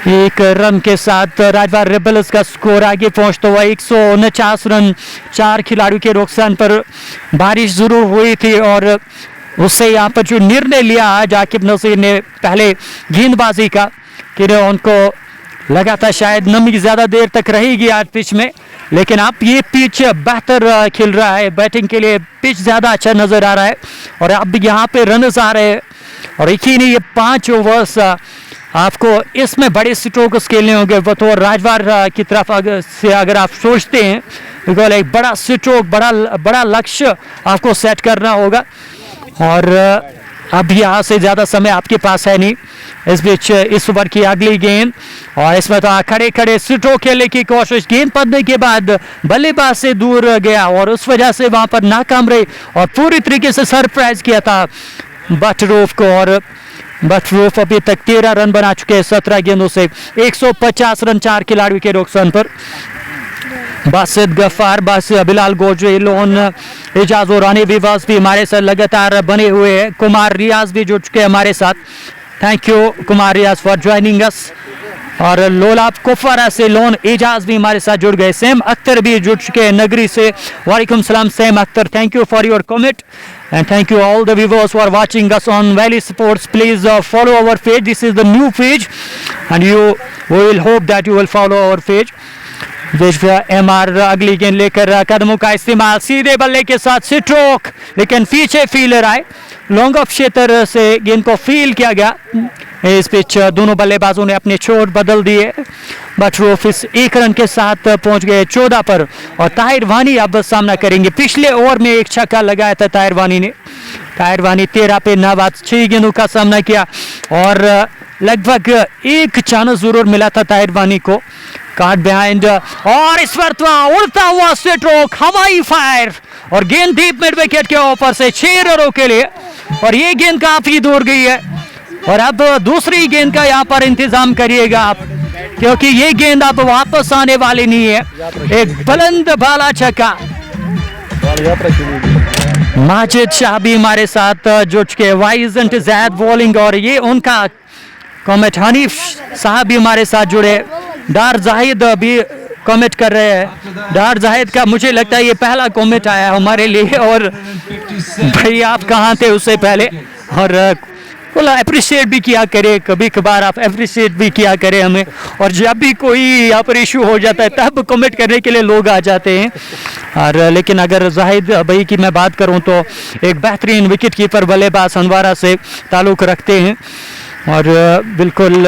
1 रन के साथ राजवार रेबल्स का स्कोर आगे पहुंचता हुआ 149 रन। 4 खिलाड़ियों के नुकसान पर बारिश जरूर हुई थी और उससे यहाँ पर जो निर्णय लिया आज आकिब नज़ीर ने पहले गेंदबाजी का कि उनको लगा था शायद नमी ज़्यादा देर तक रहेगी आज पिच में, लेकिन अब ये पिच बेहतर खिल रहा है। बैटिंग के लिए पिच ज़्यादा अच्छा नज़र आ रहा है और अब यहाँ पे रन्स आ रहे हैं। और एक ही नहीं, ये 5 ओवर्स आपको इसमें बड़े स्ट्रोक्स खेलने होंगे। बतौर राजवार की तरफ अगर आप सोचते हैं, बिल्कुल एक बड़ा स्ट्रोक, बड़ा लक्ष्य आपको सेट करना होगा। और अब यहाँ से ज़्यादा समय आपके पास है नहीं। इस बीच इस ओवर की अगली गेंद, और इसमें तो खड़े खड़े स्ट्रोक खेलने की कोशिश, गेंद पड़ने के बाद बल्लेबाज से दूर गया और उस वजह से वहाँ पर नाकाम रही और पूरी तरीके से सरप्राइज किया था बटरूफ को। और बटरूफ अभी तक 13 रन बना चुके हैं 17 गेंदों से, 150 रन 4 खिलाड़ियों के नुकसान पर। बासित गफ्फार, बिलाल गोजरे, लोन, एजाज और रानी विवास भी हमारे साथ लगातार बने हुए हैं। कुमार रियाज भी जुड़ चुके हैं हमारे साथ। Thank you Kumar Riyaz for joining us. और लोलाब कुफवारा से लोन एजाज भी हमारे साथ जुड़ गए। सैम अख्तर भी जुड़ चुके हैं नगरी से। वालेकुम सलाम Sam Akhtar, thank you for your comment and thank you all the viewers who are watching us on Valley Sports. Please follow our page. This is the new page and we will hope that you will follow our page. MR अगली गेंद लेकर कदमों का इस्तेमाल, सीधे बल्ले के साथ स्ट्रोक, लेकिन पीछे फील्डर आए। लॉन्ग ऑफ क्षेत्र से गेंद को फील किया गया। इस पिच दोनों बल्लेबाजों ने अपने छोर बदल दिए। बटरूफ इस 1 रन के साथ पहुंच गए 14 पर और ताहिर वानी अब सामना करेंगे। पिछले ओवर में एक छक्का लगाया था ताहिर वानी ने। ताहिर वानी 13 पे नवाज 6 गेंदों का सामना किया और लगभग 1 चांस जरूर मिला था ताहिर वानी को। कार्ड बिहाइंड और इस पर उड़ता हुआ स्ट्रोक, हवाई फायर और गेंद डीप मिड विकेट के ऊपर से 6 रनों के लिए। और ये गेंद काफी दूर गई है और अब दूसरी गेंद का यहाँ पर इंतजाम करिएगा आप, क्योंकि ये गेंद अब वापस आने वाली नहीं है। एक बुलंद भाला छक्का। माजिद शाह भी हमारे साथ जुड़ चुके, वाइजेंट जैद बॉलिंग, और ये उनका कमेंट। हनीफ साहब भी हमारे साथ जुड़े। डार जाहिद भी कमेंट कर रहे हैं। डार जाहिद का मुझे लगता है ये पहला कमेंट आया हमारे लिए, और भाई आप कहाँ थे उससे पहले। और अप्रिशिएट भी किया करे, कभी कभार आप अप्रिशिएट भी किया करें हमें। और जब भी कोई यहाँ पर इशू हो जाता है तब कमेंट करने के लिए लोग आ जाते हैं। और लेकिन अगर जाहिद भाई की मैं बात करूँ तो एक बेहतरीन विकेट कीपर बल्लेबाज हंदवारा से ताल्लुक़ रखते हैं और बिल्कुल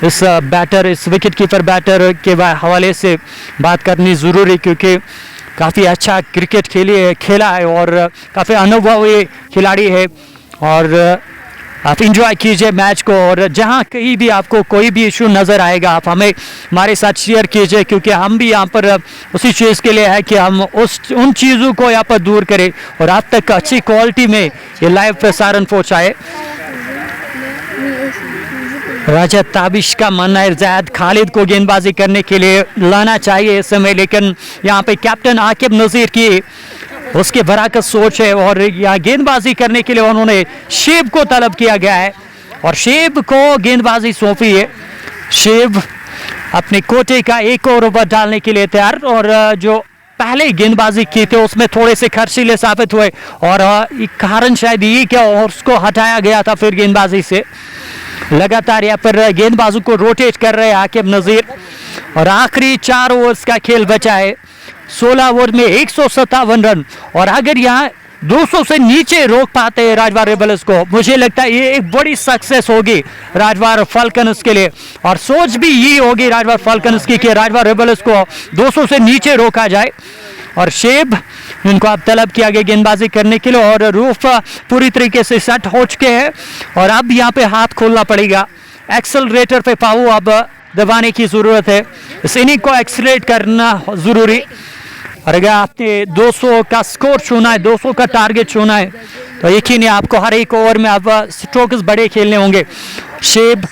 इस विकेट कीपर बैटर के हवाले से बात करनी ज़रूरी, क्योंकि काफ़ी अच्छा क्रिकेट खेला है और काफ़ी अनुभवी खिलाड़ी है। और आप इंजॉय कीजिए मैच को, और जहां कहीं भी आपको कोई भी इशू नज़र आएगा आप हमारे साथ शेयर कीजिए, क्योंकि हम भी यहाँ पर उसी चीज़ के लिए है कि हम उन चीज़ों को यहाँ पर दूर करें और आप तक अच्छी क्वालिटी में ये लाइव प्रसारण पहुँचाए। राजा ताबिश का मानना है जैद खालिद को गेंदबाजी करने के लिए लाना चाहिए इस समय, लेकिन यहाँ पे कैप्टन आकिब नज़ीर की उसके बराकस सोच है और यहाँ गेंदबाजी करने के लिए उन्होंने शेब को तलब किया गया है और शेब को गेंदबाजी सौंपी है। शेब अपने कोटे का एक और ओवर डालने के लिए तैयार, और जो पहले गेंदबाजी की थी उसमें थोड़े से खर्चीले साबित हुए और कारण शायद ये क्या और उसको हटाया गया था फिर गेंदबाजी से। लगातार यहाँ पर गेंदबाजों को रोटेट कर रहे हैं आकिब नज़ीर, और आखिरी 4 ओवर्स का खेल बचा है। 16 ओवर में 157 रन, और अगर यहाँ 200 से नीचे रोक पाते हैं राजवार रेबल्स को, मुझे लगता है ये एक बड़ी सक्सेस होगी राजवार फाल्कन्स के लिए। और सोच भी ये होगी राजवार फाल्कन्स की कि राजवार रेबल्स को 200 से नीचे रोका जाए। और शेब इनको अब तलब किया गया गेंदबाजी करने के लिए, और रूफ पूरी तरीके से सेट हो चुके हैं और अब यहाँ पे हाथ खोलना पड़ेगा। एक्सेलरेटर पे पाऊ अब दबाने की ज़रूरत है, इस इनिंग को एक्सेलरेट करना ज़रूरी। और अगर आपने 200 का स्कोर छूना है, 200 का टारगेट छूना है, तो यकीन है आपको हर एक ओवर में अब स्ट्रोक्स बड़े खेलने होंगे। शेब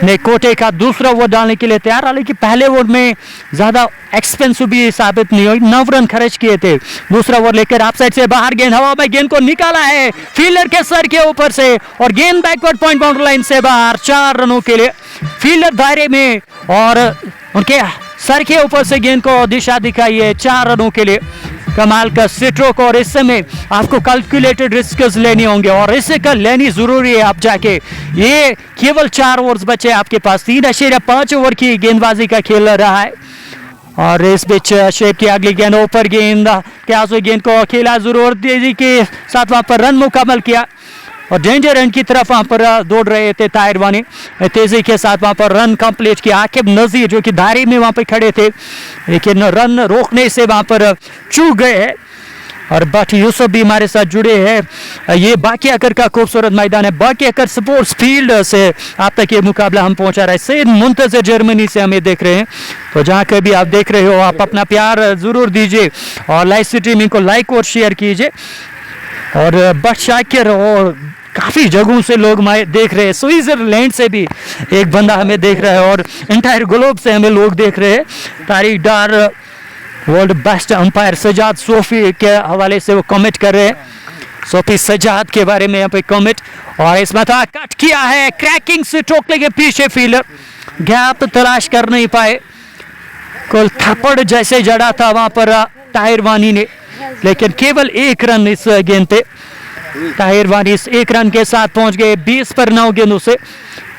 ने कोटे का दूसरा ओवर डालने के लिए तैयार, हालांकि पहले ओवर में ज़्यादा एक्सपेंसिव भी साबित नहीं हुई, 9 रन खर्च किए थे। दूसरा ओवर लेकर आप साइड से बाहर गेंद हवा में गेंद को निकाला है फील्डर के सर के ऊपर से, और गेंद बैकवर्ड पॉइंट बाउंड्री लाइन से बाहर। 4 रनों के लिए फील्डर दायरे में और उनके सर के ऊपर से गेंद को दिशा दिखाई है 4 रनों के लिए। कमाल का स्ट्रोक, और इस समय आपको कैलकुलेटेड रिस्क लेने होंगे और रिस्क लेनी जरूरी है। आप जाके ये केवल 4 ओवर्स बचे आपके पास, 3.5 ओवर की गेंदबाजी का खेल रहा है। और इस बीच शेब की अगली गेंद ऊपर, गेंद क्या गेंद को खेला जरूर तेजी के साथ, वहां पर रन मुकम्मल किया और डेंजर एंड की तरफ वहां पर दौड़ रहे थे ताहिर वानी, तेजी के साथ वहां पर रन कंप्लीट किया। आकिब नजीर जो कि धारी में वहां पर खड़े थे लेकिन रन रोकने से वहां पर चूक गए हैं। और बट यूसुफ भी हमारे साथ जुड़े हैं। ये बाकियाकर का खूबसूरत मैदान है, बाकियाकर स्पोर्ट्स फील्ड से आप तक ये मुकाबला हम पहुंचा रहे हैं। सैयद मुंतजर जर्मनी से हमें देख रहे हैं, तो जहाँ कभी भी आप देख रहे हो आप अपना प्यार जरूर दीजिए और लाइव स्ट्रीमिंग को लाइक और शेयर कीजिए। और बट शाकिर और काफ़ी जगहों से लोग देख रहे हैं, स्विट्जरलैंड से भी एक बंदा हमें देख रहा है और इंटायर ग्लोब से हमें लोग देख रहे हैं। Tariq Dar world best umpire Sajad Sofi के हवाले से वो कमेंट कर रहे हैं, सोफी सजाद के बारे में यहाँ पे कमेंट। और इसमें था कट किया है, क्रैकिंग से ठोकने के पीछे फील्डर गैप तलाश कर नहीं पाए, कुल थप्पड़ जैसे जड़ा था वहां पर ताहिर वानी ने, लेकिन केवल 1 रन इस गेंद पे। ताहिर वानी इस 1 रन के साथ पहुंच गए 20 पर 9 गेंदों से,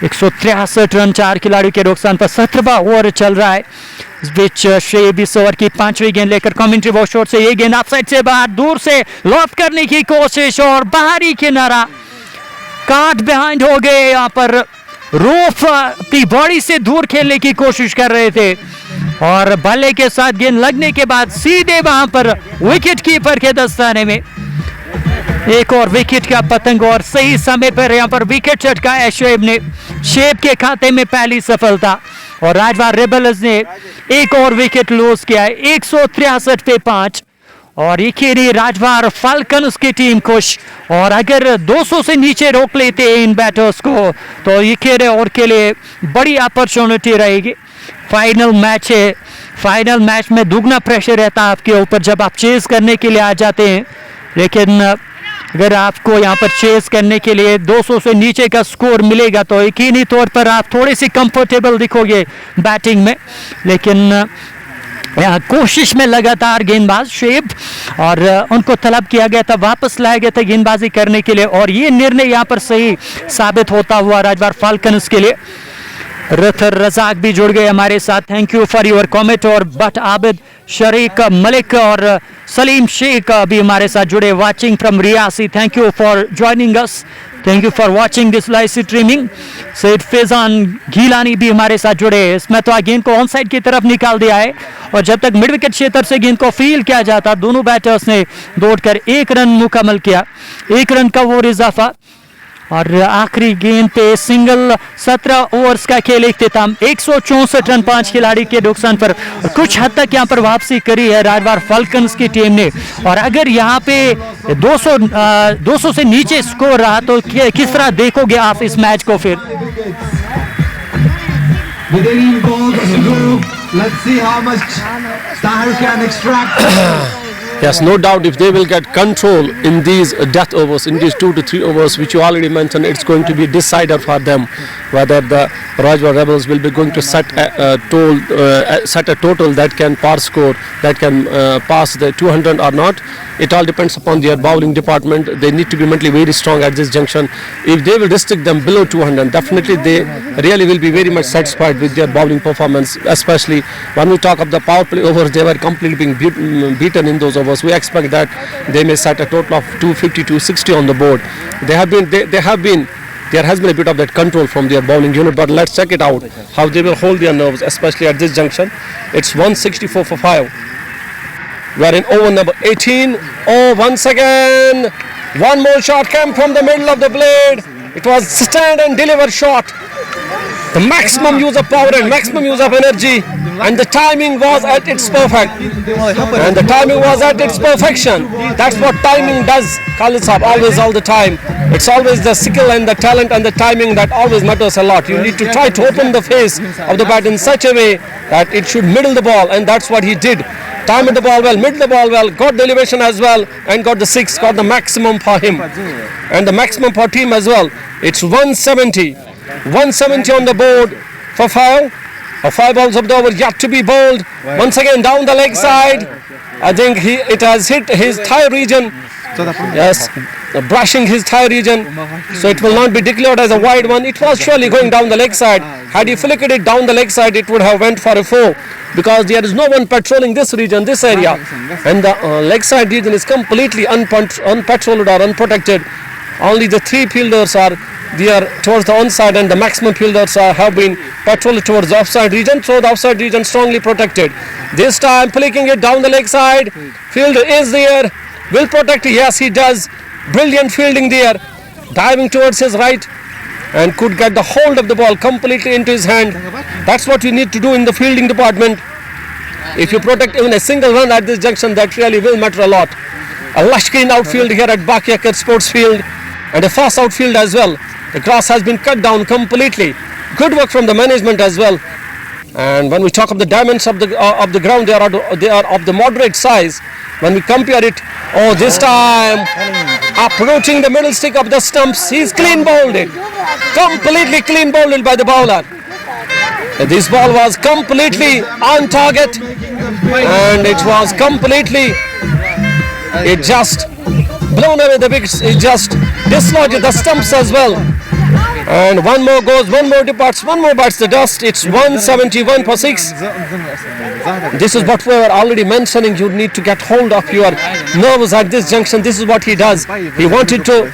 163 रन 4 खिलाड़ियों के नुकसान पर। 17वां ओवर चल रहा है। इस बीच शेब इस ओवर की 5वीं गेंद लेकर कमेंट्री बॉक्स शॉट से ये गेंद ऑफसाइड से बाहर दूर से लॉक करने की कोशिश और बाहरी किनारा, काट बिहाइंड हो गए। यहाँ पर रूफ अपनी बॉडी से दूर खेलने की कोशिश कर रहे थे और बल्ले के साथ गेंद लगने के बाद सीधे वहां पर विकेट कीपर के दस्ताने में एक और विकेट का पतंग और सही समय पर यहाँ पर विकेट चटकाया शेब ने। शेब के खाते में पहली सफलता और राजवार रेबल्स ने एक और विकेट लूज किया है 163 पे 5। और ये नहीं, राजवार फाल्कन्स की टीम खुश, और अगर 200 से नीचे रोक लेते हैं इन बैटर्स को तो ये और के लिए बड़ी अपॉर्चुनिटी रहेगी। फाइनल मैच है, फाइनल मैच में दुगना प्रेशर रहता है आपके ऊपर जब आप चेस करने के लिए आ जाते हैं, लेकिन अगर आपको यहाँ पर चेस करने के लिए 200 से नीचे का स्कोर मिलेगा तो यकीनी तौर पर आप थोड़े से कंफर्टेबल दिखोगे बैटिंग में। लेकिन कोशिश में लगातार गेंदबाज शेब और उनको तलब किया गया था, वापस लाया गया था गेंदबाजी करने के लिए और ये निर्णय यहाँ पर सही साबित होता हुआ राजवार फाल्कन्स के लिए। रथर रजाक भी जुड़ गए हमारे साथ, thank you for your comment. और बट आबिद शरीक मलिक और सलीम शेख भी हमारे साथ जुड़े, watching from Reasi, thank you for joining us, thank you for watching this live streaming. Syed Faizan Gilani भी हमारे साथ जुड़े। इसमें तो गेंद को ऑन साइड की तरफ निकाल दिया है और जब तक मिड विकेट क्षेत्र से गेंद को फील किया जाता दोनों बैटर्स ने दौड़कर 1 रन मुकम्मल किया, 1 रन का वो इजाफा। और आखिरी गेंद पे सिंगल 17 ओवर्स का खेल इख्तिताम, 164 रन 5 खिलाड़ी के नुकसान पर कुछ हद तक यहाँ पर वापसी करी है राजवार फाल्कन्स की टीम ने। और अगर यहाँ पे 200 से नीचे स्कोर रहा तो किस तरह देखोगे आप इस मैच को फिर? Yes, no doubt if they will get control in these death overs, in these 2 to 3 overs which you already mentioned, it's going to be a decider for them whether the Rajwar Rebels will be going to set a total that can score, that can pass the 200 or not. It all depends upon their bowling department. They need to be mentally very strong at this junction. If they will restrict them below 200, definitely they really will be very much satisfied with their bowling performance, especially when we talk of the power play overs. They were completely being beaten in those overs. We expect that they may set a total of 250 to 60 on the board. There has been a bit of that control from their bowling unit, but let's check it out how they will hold their nerves, especially at this junction. It's 164 for 5. We are in over number 18. Oh, once again, one more shot came from the middle of the blade. It was stand and deliver shot. The maximum use of power and maximum use of energy, and the timing was at its perfect. And the timing was at its perfection. That's what timing does, Khalid Saab, always, all the time. It's always the skill and the talent and the timing that always matters a lot. You need to try to open the face of the bat in such a way that it should middle the ball, and that's what he did. Timed the ball well, middle the ball well, got the elevation as well, and got the 6, got the maximum for him. And the maximum for team as well. It's 170 on the board for 5. 5 balls of the over yet to be bowled. Once again down the leg side. I think it has hit his thigh region. Yes, brushing his thigh region. So it will not be declared as a wide one. It was surely going down the leg side. Had he flicked it down the leg side, it would have went for a 4. Because there is no one patrolling this region, this area. And the leg side region is completely unpatrolled or unprotected. Only the 3 fielders are there towards the onside, and the maximum fielders have been patrolled towards the offside region. So the offside region strongly protected. This time flicking it down the leg side. Fielder is there. Will protect. Yes, he does. Brilliant fielding there. Diving towards his right. And could get the hold of the ball completely into his hand. That's what you need to do in the fielding department. If you protect even a single run at this junction, that really will matter a lot. A lush green outfield here at Baki Sports Field, and a fast outfield as well. The grass has been cut down completely. Good work from the management as well. And when we talk of the dimensions of the ground, they are of the moderate size. When we compare it, this time approaching the middle stick of the stumps, he's clean bowled it. Completely clean bowled by the bowler. This ball was completely on target, and it was completely, it just blown away the wickets. It just dislodged the stumps as well. And one more goes, one more departs, one more bites the dust. It's 171 for 6. This is what we were already mentioning. You need to get hold of your nerves at this junction. This is what he does. He wanted to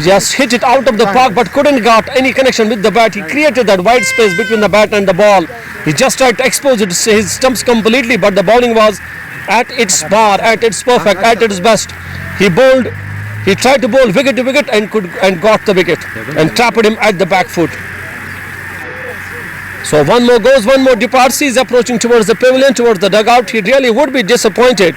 just hit it out of the park, but couldn't got any connection with the bat. He created that wide space between the bat and the ball. He just tried to expose his stumps completely, but the bowling was at its bar, at its perfect, at its best. He tried to bowl wicket to wicket and got the wicket and trapped him at the back foot. So one more goes, one more departs. He is approaching towards the pavilion, towards the dugout. He really would be disappointed.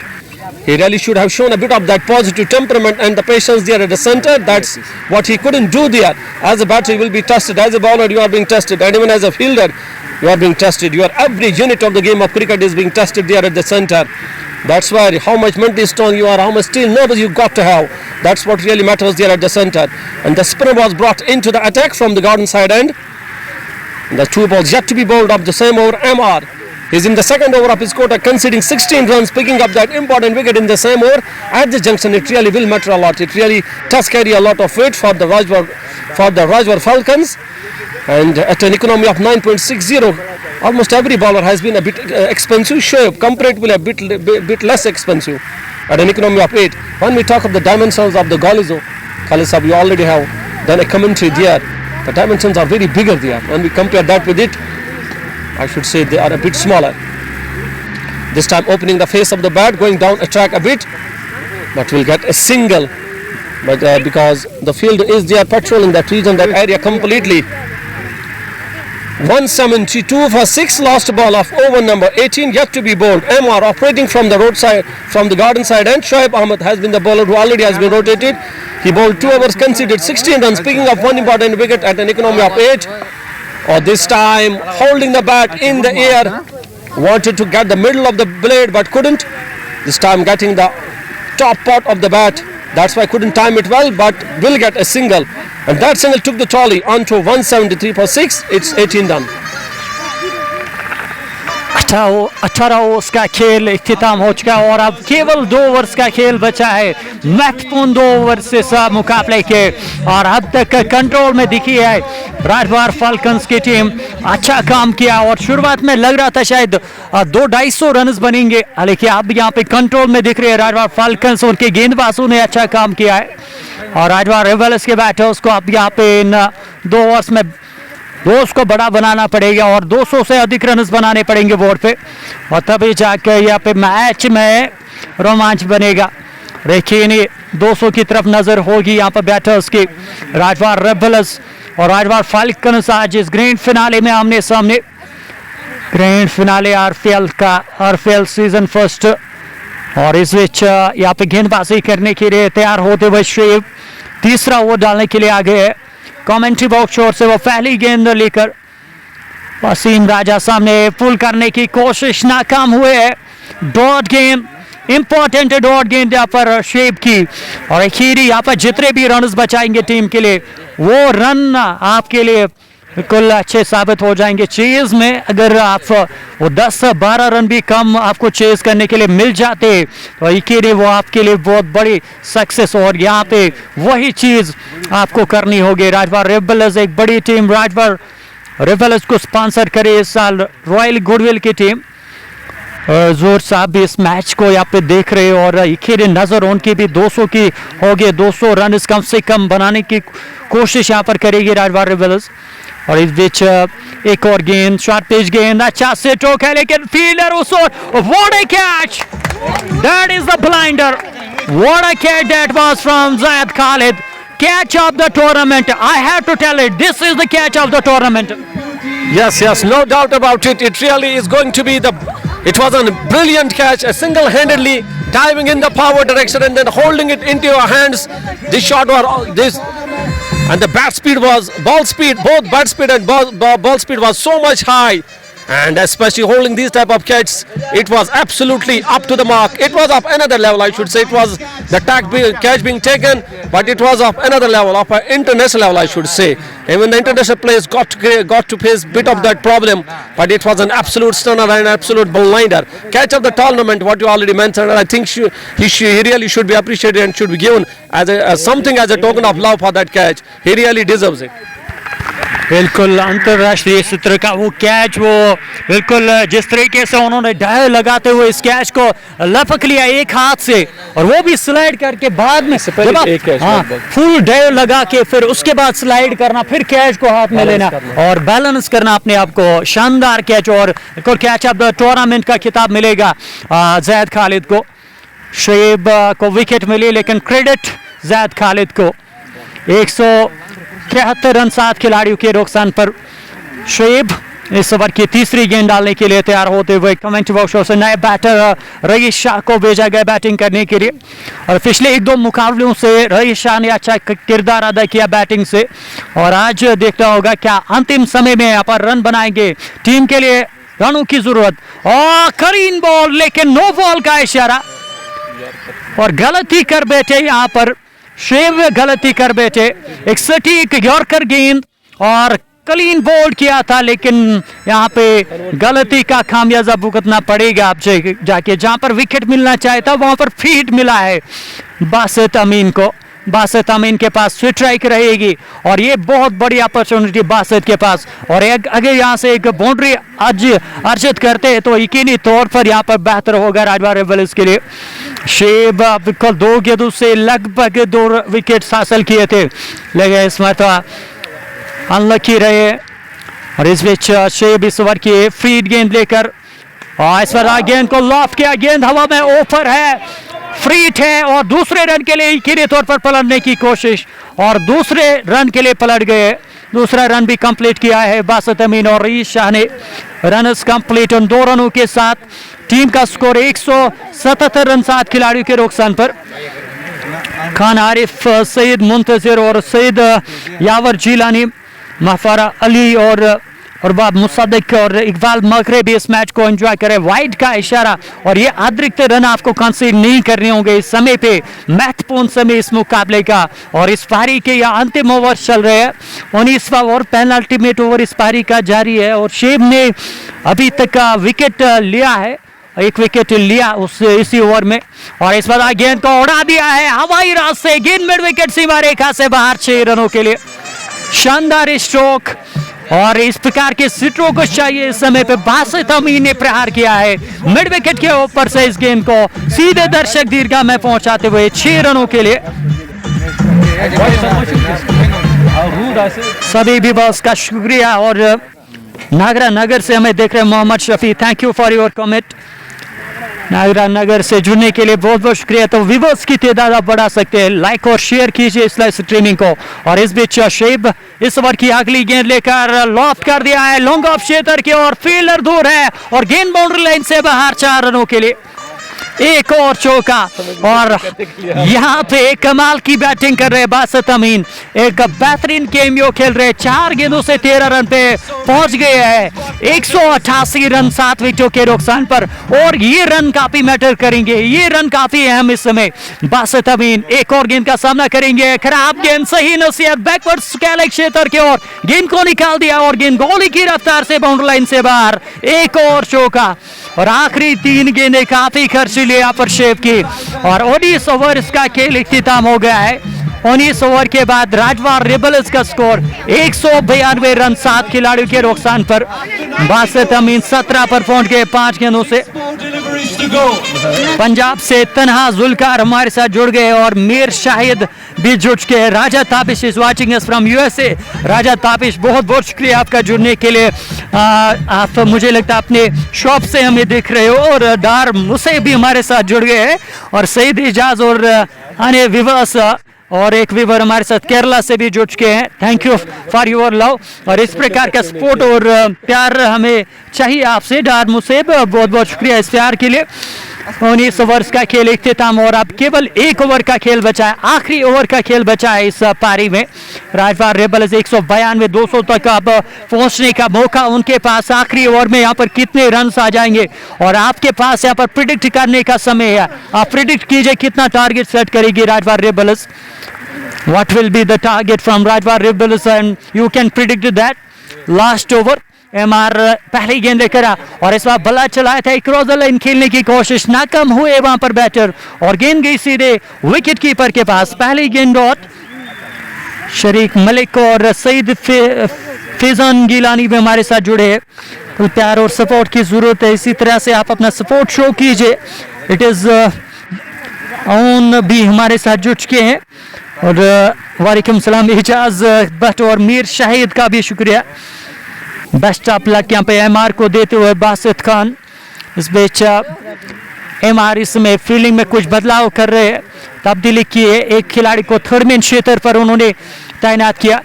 He really should have shown a bit of that positive temperament and the patience there at the center. That's what he couldn't do there. As a batter, you will be tested. As a bowler, you are being tested. And even as a fielder, you are being tested. Your every unit of the game of cricket is being tested there at the center. That's why how much mentally strong you are, how much still nervous you got to have. That's what really matters there at the center. And the spinner was brought into the attack from the garden side end. The 2 balls yet to be bowled up the same over. MR is in the second over of his quota, conceding 16 runs, picking up that important wicket in the same over. At the junction, it really will matter a lot. It really does carry a lot of weight for the Rajwar Falcons. And at an economy of 9.60, almost every bowler has been a bit expensive. Shoaib comparatively a bit less expensive at an economy of 8. When we talk of the dimensions of the Galizo, Khalisa, we already have done a commentary there. The dimensions are very bigger there. When we compare that with it, I should say they are a bit smaller. This time opening the face of the bat, going down a track a bit, but will get a single. But because the field is there patrolling that region, that area completely. 172 for 6, lost ball of over number 18 yet to be bowled. MR operating from the roadside, from the garden side, and Shoaib Ahmed has been the bowler who already has been rotated. He bowled 2 overs, conceded 16 runs, picking up one important wicket at an economy of 8. This time holding the bat in the air, wanted to get the middle of the blade but couldn't. This time getting the top part of the bat. That's why couldn't time it well, but will get a single. And that single took the tally onto 173 for 6. It's 18 done. 18 overs का खेल इख्तिताम हो चुका है और अब केवल 2 overs का खेल बचा है महत्वपूर्ण 2 ओवर्स से सब मुकाबले के। और अब तक कंट्रोल में दिखी है राजवार फाल्कन्स की टीम, अच्छा काम किया और शुरुआत में लग रहा था शायद 200-250 रन बनेंगे, लेकिन अब यहाँ पे कंट्रोल में दिख रहे हैं राजवार फाल्कन्स। उनके गेंदबाजों ने अच्छा काम किया है और राजवार रेबल्स के बैटर्स को अब यहाँ पे इन 2 ओवर्स में 2 को बड़ा बनाना पड़ेगा और 200 से अधिक रन बनाने पड़ेंगे बोर्ड पे, और तभी जाकर यहाँ पे मैच में रोमांच बनेगा। देखिए 200 की तरफ नजर होगी यहाँ पर बैटर्स की। राजवार रेबल्स और राजवार फाल्कन्स आज इस ग्रैंड फिनाले में आमने सामने। Grand finale RPL season first, और इस बीच यहाँ पे गेंदबाजी करने के लिए तैयार होते हुए शोएब तीसरा ओवर डालने के लिए आ गए हैं। कमेंट्री बॉक्स ओर से वो पहली गेंद लेकर वसीम राजा सामने पुल करने की कोशिश नाकाम हुए है। डॉट गेंद, इंपॉर्टेंट डॉट गेंद यहाँ पर शोएब की, और आखिरी यहाँ पर जितने भी रन बचाएंगे टीम के लिए वो रन आपके लिए बिल्कुल अच्छे साबित हो जाएंगे चेज में। अगर आप वो 10-12 रन भी कम आपको चेज करने के लिए मिल जाते तो इकेरे वो आपके लिए बहुत बड़ी सक्सेस, और यहाँ पे वही चीज आपको करनी होगी। राजवार रेबल्स एक बड़ी टीम, राजवार रेबल्स को स्पॉन्सर करे इस साल रॉयल गुडविल की टीम। जोर साहब भी इस मैच को यहाँ पे देख रहे और इखेरे नजर उनकी भी 200 की हो गए, 200 रन कम से कम बनाने की कोशिश यहाँ पर करेगी राजवार रेबल्स। और इस बीच एक और गेंद, शॉर्ट पिच गेंद, अच्छा से टोक है लेकिन फील्डर उस ओर, what a catch, that is the blinder, what a catch that was from Zaid Khalid, catch of the tournament. I have to tell it, this is the catch of the tournament. Yes, no doubt about it. It really is going to be it was a brilliant catch, single-handedly diving in the power direction and then holding it into your hands. This shot was and the ball speed, both bat speed and ball speed was so much high. And especially holding these type of catches, it was absolutely up to the mark. It was of another level, I should say. It was the catch being taken, but it was of another level, of an international level, I should say. Even the international players got to face bit of that problem, but it was an absolute stunner and absolute blinder. Catch of the tournament, what you already mentioned, and I think he really should be appreciated and should be given as something as a token of love for that catch. He really deserves it. बिल्कुल अंतरराष्ट्रीय स्तर का वो catch, वो बिल्कुल जिस तरीके से उन्होंने डाय लगाते हुए इस कैच को लपक लिया एक हाथ से, और वो भी स्लाइड करके बाद में फुल डाय लगा के फिर उसके बाद स्लाइड करना, फिर कैच को हाथ में लेना और बैलेंस करना अपने आप को, शानदार कैच। और कैच ऑफ द टूर्नामेंट का खिताब मिलेगा जायद खालिद को। शोएब को विकेट मिली लेकिन क्रेडिट जायद खालिद को। 173 रन 7 खिलाड़ियों के नुकसान पर शोएब इस ओवर की तीसरी गेंद डालने के लिए तैयार होते हुए कमेंट्री बॉक्स से नए बैटर रईस शाह को भेजा गया बैटिंग करने के लिए। और पिछले 1-2 मुकाबलों से रईस शाह ने अच्छा किरदार अदा किया बैटिंग से, और आज देखना होगा क्या अंतिम समय में यहाँ पर रन बनाएंगे। टीम के लिए रनों की जरूरत, और करीन बॉल लेकिन नो बॉल का इशारा, और गलती कर बैठे यहाँ पर शेव, गलती कर बैठे। एक सटीक यॉर्कर गेंद और क्लीन बोल्ड किया था, लेकिन यहाँ पे गलती का खामियाजा भुगतना पड़ेगा आप जाके। जहाँ पर विकेट मिलना चाहता वहां पर फीड मिला है बासित अमीन को। बासित अमीन के पास स्ट्राइक रहेगी और ये बहुत बड़ी अपॉर्चुनिटी बासित के पास। और अगर यहाँ से एक बाउंड्री अर्जित करते हैं तो यकीनी तौर पर यहाँ पर बेहतर होगा राजवार रेबल्स के लिए। शेब बिल्कुल 2 गेंदों से लगभग 2 विकेट हासिल किए थे, लेकिन इस मरतबा अनलकी रहे। और इस बीच शेब इस ओवर की फीड गेंद लेकर इस बार गेंद को लॉफ्ट किया, गेंद हवा में ऊपर है, फ्रीट है और दूसरे रन के लिए यकीनी तौर पर पलटने की कोशिश, और दूसरे रन के लिए पलट गए। दूसरा रन भी कंप्लीट किया है बासित अमीन और रईस शाह ने। रनर्स कंप्लीट उन 2 रनों के साथ। टीम का स्कोर 177 रन 7 खिलाड़ियों के नुकसान पर। खान आरिफ, सईद मुंतजिर और सईद यावर जिलानी, महफारा अली और बाब मुसद्दिक और इकबाल मकरे भी इस मैच को एंजॉय करें। वाइड का इशारा, और ये अतिरिक्त रन आपको कंसीड नहीं करने होंगे इस समय पे, महत्वपूर्ण समय इस मुकाबले का। और इस पारी के या अंतिम ओवर चल रहे हैं, 19वां ओवर, पेनल्टीमेट ओवर इस पारी का जारी है। और शेब ने अभी तक विकेट लिया है, 1 विकेट लिया इसी ओवर में, और इस बार गेंद को उड़ा दिया है हवाई रात से, गेंद मिड विकेट सीमा रेखा से बाहर 6 रनों के लिए। शानदार स्ट्रोक, और इस प्रकार के स्ट्रोक को चाहिए इस समय पे। बासित अमीन ने प्रहार किया है मिड विकेट के ऊपर से इस गेंद को सीधे दर्शक दीर्घा में पहुंचाते हुए 6 रनों के लिए। सभी भी बॉस का शुक्रिया। और नागरा नगर से हमें देख रहे हैं Mohammad Shafi, thank you for your comment. Nagra Nagar से जुड़ने के लिए बहुत बहुत शुक्रिया। तो व्यूअर्स की तादाद आप बढ़ा सकते हैं, लाइक और शेयर कीजिए इस लाइव स्ट्रीमिंग को। और इस बीच शेब इस ओवर की अगली गेंद लेकर लॉफ्ट कर दिया है लॉन्ग ऑफ क्षेत्र की, और फील्डर दूर है और गेंद बाउंड्री लाइन से बाहर 4 रनों के लिए। एक और चौका और यहाँ पे कमाल की बैटिंग कर रहे बासित अमीन, एक बेहतरीन कैमियो खेल रहे, 4 गेंदों से 13 रन पे पहुंच गए हैं, 188 रन 7 विकेटों के नुकसान पर। और ये रन काफी मैटर करेंगे, ये रन काफी अहम इस समय। बासित अमीन एक और गेंद का सामना करेंगे, खराब गेंद, सही नसीहत, बैकवर्ड कैले क्षेत्र के और गेंद को निकाल दिया और गेंद गोली की रफ्तार से बाउंड्री लाइन से बाहर। एक और चौका और आखिरी 3 गेंदें काफी खर्चीली यहाँ पर शेव की और 19 ओवर का खेल इख्तिताम हो गया है। 19 ओवर के बाद राजवार रेबल्स का स्कोर 192 रन 7 खिलाड़ियों के नुकसान पर। बासित अमीन 17 पर पहुंच गए 5 गेंदों से। पंजाब से तन्हा जुल्कार हमारे साथ जुड़ गए और मीर शाहिद भी जुड़ चुके हैं। Raja Tabish is watching us from USA. Raja Tabish बहुत बहुत शुक्रिया आपका जुड़ने के लिए। आप मुझे लगता है अपने शॉप से हमें देख रहे हो। और डार मुसे भी हमारे साथ जुड़ गए हैं और सईद इजाज और अन्य विवर्स और एक विवर हमारे साथ केरला से भी जुड़ चुके हैं। Thank you for your love और इस प्रकार का सपोर्ट और प्यार हमें चाहिए आपसे। डार मुसेब बहुत बहुत शुक्रिया इस प्यार के लिए। 19 ओवर का खेल इख्तिताम और अब केवल 1 ओवर का खेल बचा है, आखिरी ओवर का खेल बचा है इस पारी में। राजवार रेबल्स 192 200 तक अब पहुंचने का मौका उनके पास। आखिरी ओवर में यहाँ पर कितने रन आ जाएंगे और आपके पास यहाँ पर प्रिडिक्ट करने का समय है। आप प्रिडिक्ट कीजिए कितना टारगेट सेट करेगी राजवार rebels. What will be the target from Rajwar Rebels and you can predict that. Last over MR पहली गेंद लेकर और इस बार बल्ला चलाया था, क्रॉस द लाइन खेलने की कोशिश, नाकाम हुए वहां पर बैटर और गेंद गई सीधे विकेट कीपर के पास। पहली गेंद डॉट। शरीक मलिक और सईद फैजान गिलानी भी हमारे साथ जुड़े हैं। तो प्यार और सपोर्ट की जरूरत है, इसी तरह से आप अपना सपोर्ट शो कीजिए। इट इज ऑन भी हमारे साथ जुड़ चुके हैं और वालेकुम सलाम इजाज भट्ट और मीर शाहिद का भी शुक्रिया। बेस्ट ऑफ लक यहाँ पे एमआर को देते हुए बासित खान। इस बीच एमआर इसमें फील्डिंग में कुछ बदलाव कर रहे हैं, तब्दीली की है। एक खिलाड़ी को थर्ड मैन क्षेत्र पर उन्होंने तैनात किया।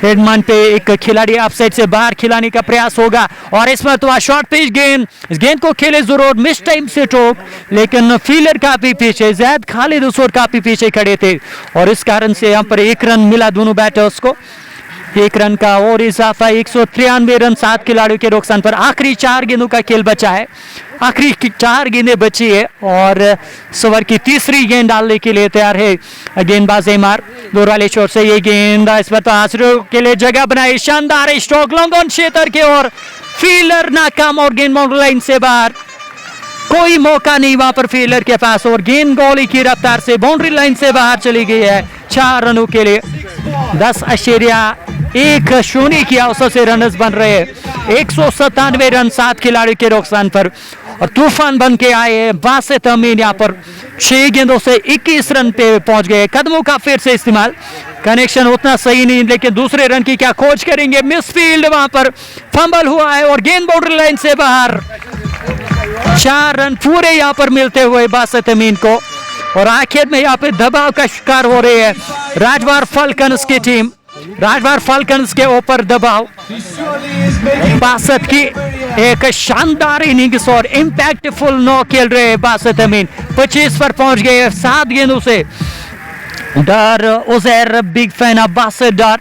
हेडमैन पे एक खिलाड़ी ऑफ साइड से बाहर खिलाने का प्रयास होगा और इस मरतबा शॉर्ट पिच गेंद, इस गेंद को खेले जरूर, मिस टाइम से टोक, लेकिन फील्डर काफी पीछे, जैद खालिद उसूर काफी पीछे खड़े थे और इस कारण से यहाँ पर 1 रन मिला दोनों बैटर्स को। 1 रन का और इजाफा, 193 रन 7 खिलाड़ियों के नुकसान पर। आखिरी 4 गेंदों का खेल बचा है, आखिरी 4 गेंदें बची है और ओवर की तीसरी गेंद डालने के लिए तैयार है गेंदबाज एमआर। दूर वाले छोर से ये गेंद इस पर हासिलों के लिए जगह बनाई, शानदार स्ट्रोक लॉन्ग ऑन क्षेत्र के और फील्डर नाकाम और गेंद बाउंड्री लाइन से बाहर। कोई मौका नहीं वहां पर फील्डर के पास और गेंद गोली की रफ्तार से बाउंड्री लाइन से बाहर चली गई है 4 रनों के लिए। 10.10 की औसत से रनर्स बन रहे हैं। 197 रन 7 खिलाड़ियों के नुकसान पर और तूफान बन के आए हैं बासित अमीन। यहाँ पर 6 गेंदों से 21 रन पे पहुंच गए। कदमों का फिर से इस्तेमाल, कनेक्शन उतना सही नहीं, लेकिन दूसरे रन की क्या खोज करेंगे। मिसफील्ड वहां पर फंबल हुआ है और गेंद बाउंड्री लाइन से बाहर। 4 रन पूरे यहाँ पर मिलते हुए बासित अमीन को और आखिर में यहाँ पे दबाव का शिकार हो रही है राजवार फाल्कन्स की टीम। राजवार फाल्कन्स के ऊपर दबाव। बासित की एक शानदार इनिंग्स और इम्पैक्टफुल नो खेल रहे हैं बासित अमीन। 25 पर पहुंच गए 7 गेंदों से। डर Uzair big fan of Basit डर।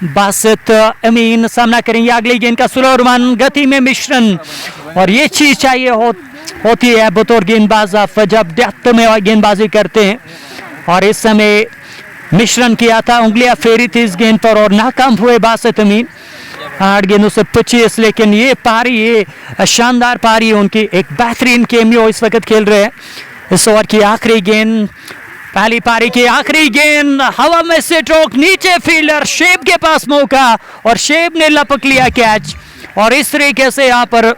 बासित अमीन सामना करेंगे अगली गेंद का स्लो रुमान, गति में मिश्रण और ये चीज चाहिए होती है बतौर गेंदबाज आप जब डेप्थ में गेंदबाजी करते हैं। और इस समय मिश्रण किया था, उंगलियां फेरी थी इस गेंद पर और नाकाम हुए बासित अमीन। 8 गेंदों से 25, लेकिन ये पारी, ये शानदार पारी उनकी, एक बेहतरीन कैमियो इस वक्त खेल रहे हैं। इस ओवर की आखिरी गेंद, पहली पारी की आखिरी गेंद, हवा में से टोक, नीचे फील्डर शेब के पास मौका और शेब ने लपक लिया कैच और इस तरीके से यहाँ पर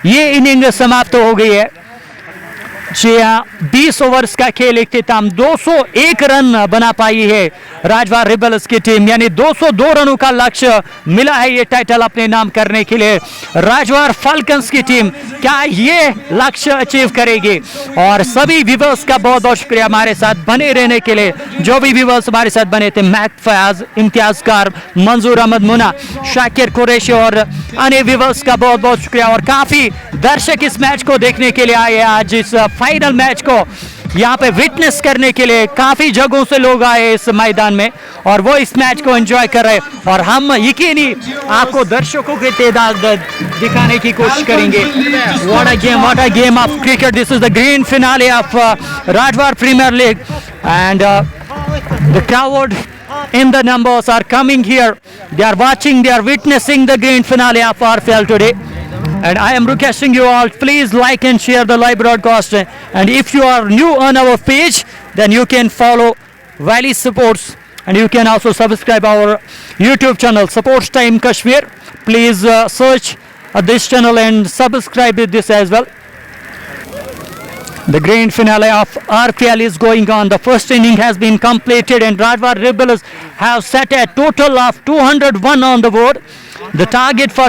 ये इनिंग समाप्त हो गई है। 20 ओवर्स का खेल इख्तिताम, 201 रन बना पाई है राजवार रेबल्स की टीम, यानी 202 रनों का लक्ष्य मिला है ये टाइटल अपने नाम करने के लिए। राजवार फाल्कन्स की टीम क्या ये लक्ष्य अचीव करेगी? और सभी व्यूअर्स का बहुत बहुत शुक्रिया हमारे साथ बने रहने के लिए। जो भी व्यूअर्स हमारे साथ बने थे, मैक फयाज, इम्तियाज कार, मंजूर अहमद मुना, शाकिर कुरैशी और अन्य व्यूअर्स का बहुत बहुत शुक्रिया। और काफी दर्शक इस मैच को देखने के लिए आए आज इस फाइनल मैच को यहाँ पे विटनेस करने के लिए काफ़ी जगहों से लोग आए इस मैदान में और वो इस मैच को एंजॉय कर रहे हैं और हम यकीनी आपको दर्शकों की तादाद दिखाने की कोशिश करेंगे. What a game of cricket. This is the grand finale of Rajwar Premier League and the crowd in the numbers are coming here. They are watching, they are witnessing the grand finale of RPL today. And I am requesting you all, please like and share the live broadcast. And if you are new on our page, then you can follow Valley Sports. And you can also subscribe our YouTube channel, Sports Time Kashmir. Please search this channel and subscribe with this as well. The grand finale of RPL is going on. The first inning has been completed and Rajwar Rebels have set a total of 201 on the board. The target for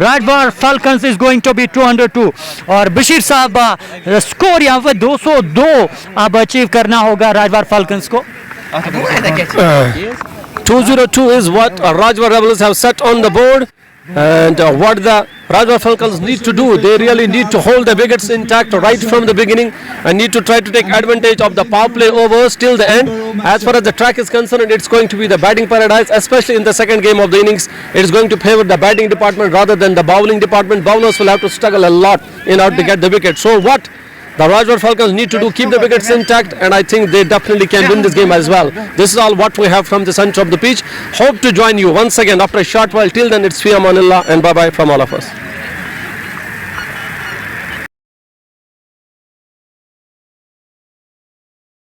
Rajwar Falcons is going to be 202 और बशीर साहब score यहाँ पे 202 अब achieve करना होगा Rajwar Falcons को. 202 is what Rajwar Rebels have set on the board, and what the Rajwar Falcons need to do, they really need to hold the wickets intact right from the beginning and need to try to take advantage of the power play overs till the end. As far as the track is concerned, it's going to be the batting paradise, especially in the second game of the innings. It is going to favor the batting department rather than the bowling department. Bowlers will have to struggle a lot in order to get the wicket. So what the Rajwar Falcons need to do, keep the wickets intact, and I think they definitely can win this game as well. This is all what we have from the center of the pitch. Hope to join you once again after a short while. Till then, it's Fi Amanullah and bye-bye from all of us.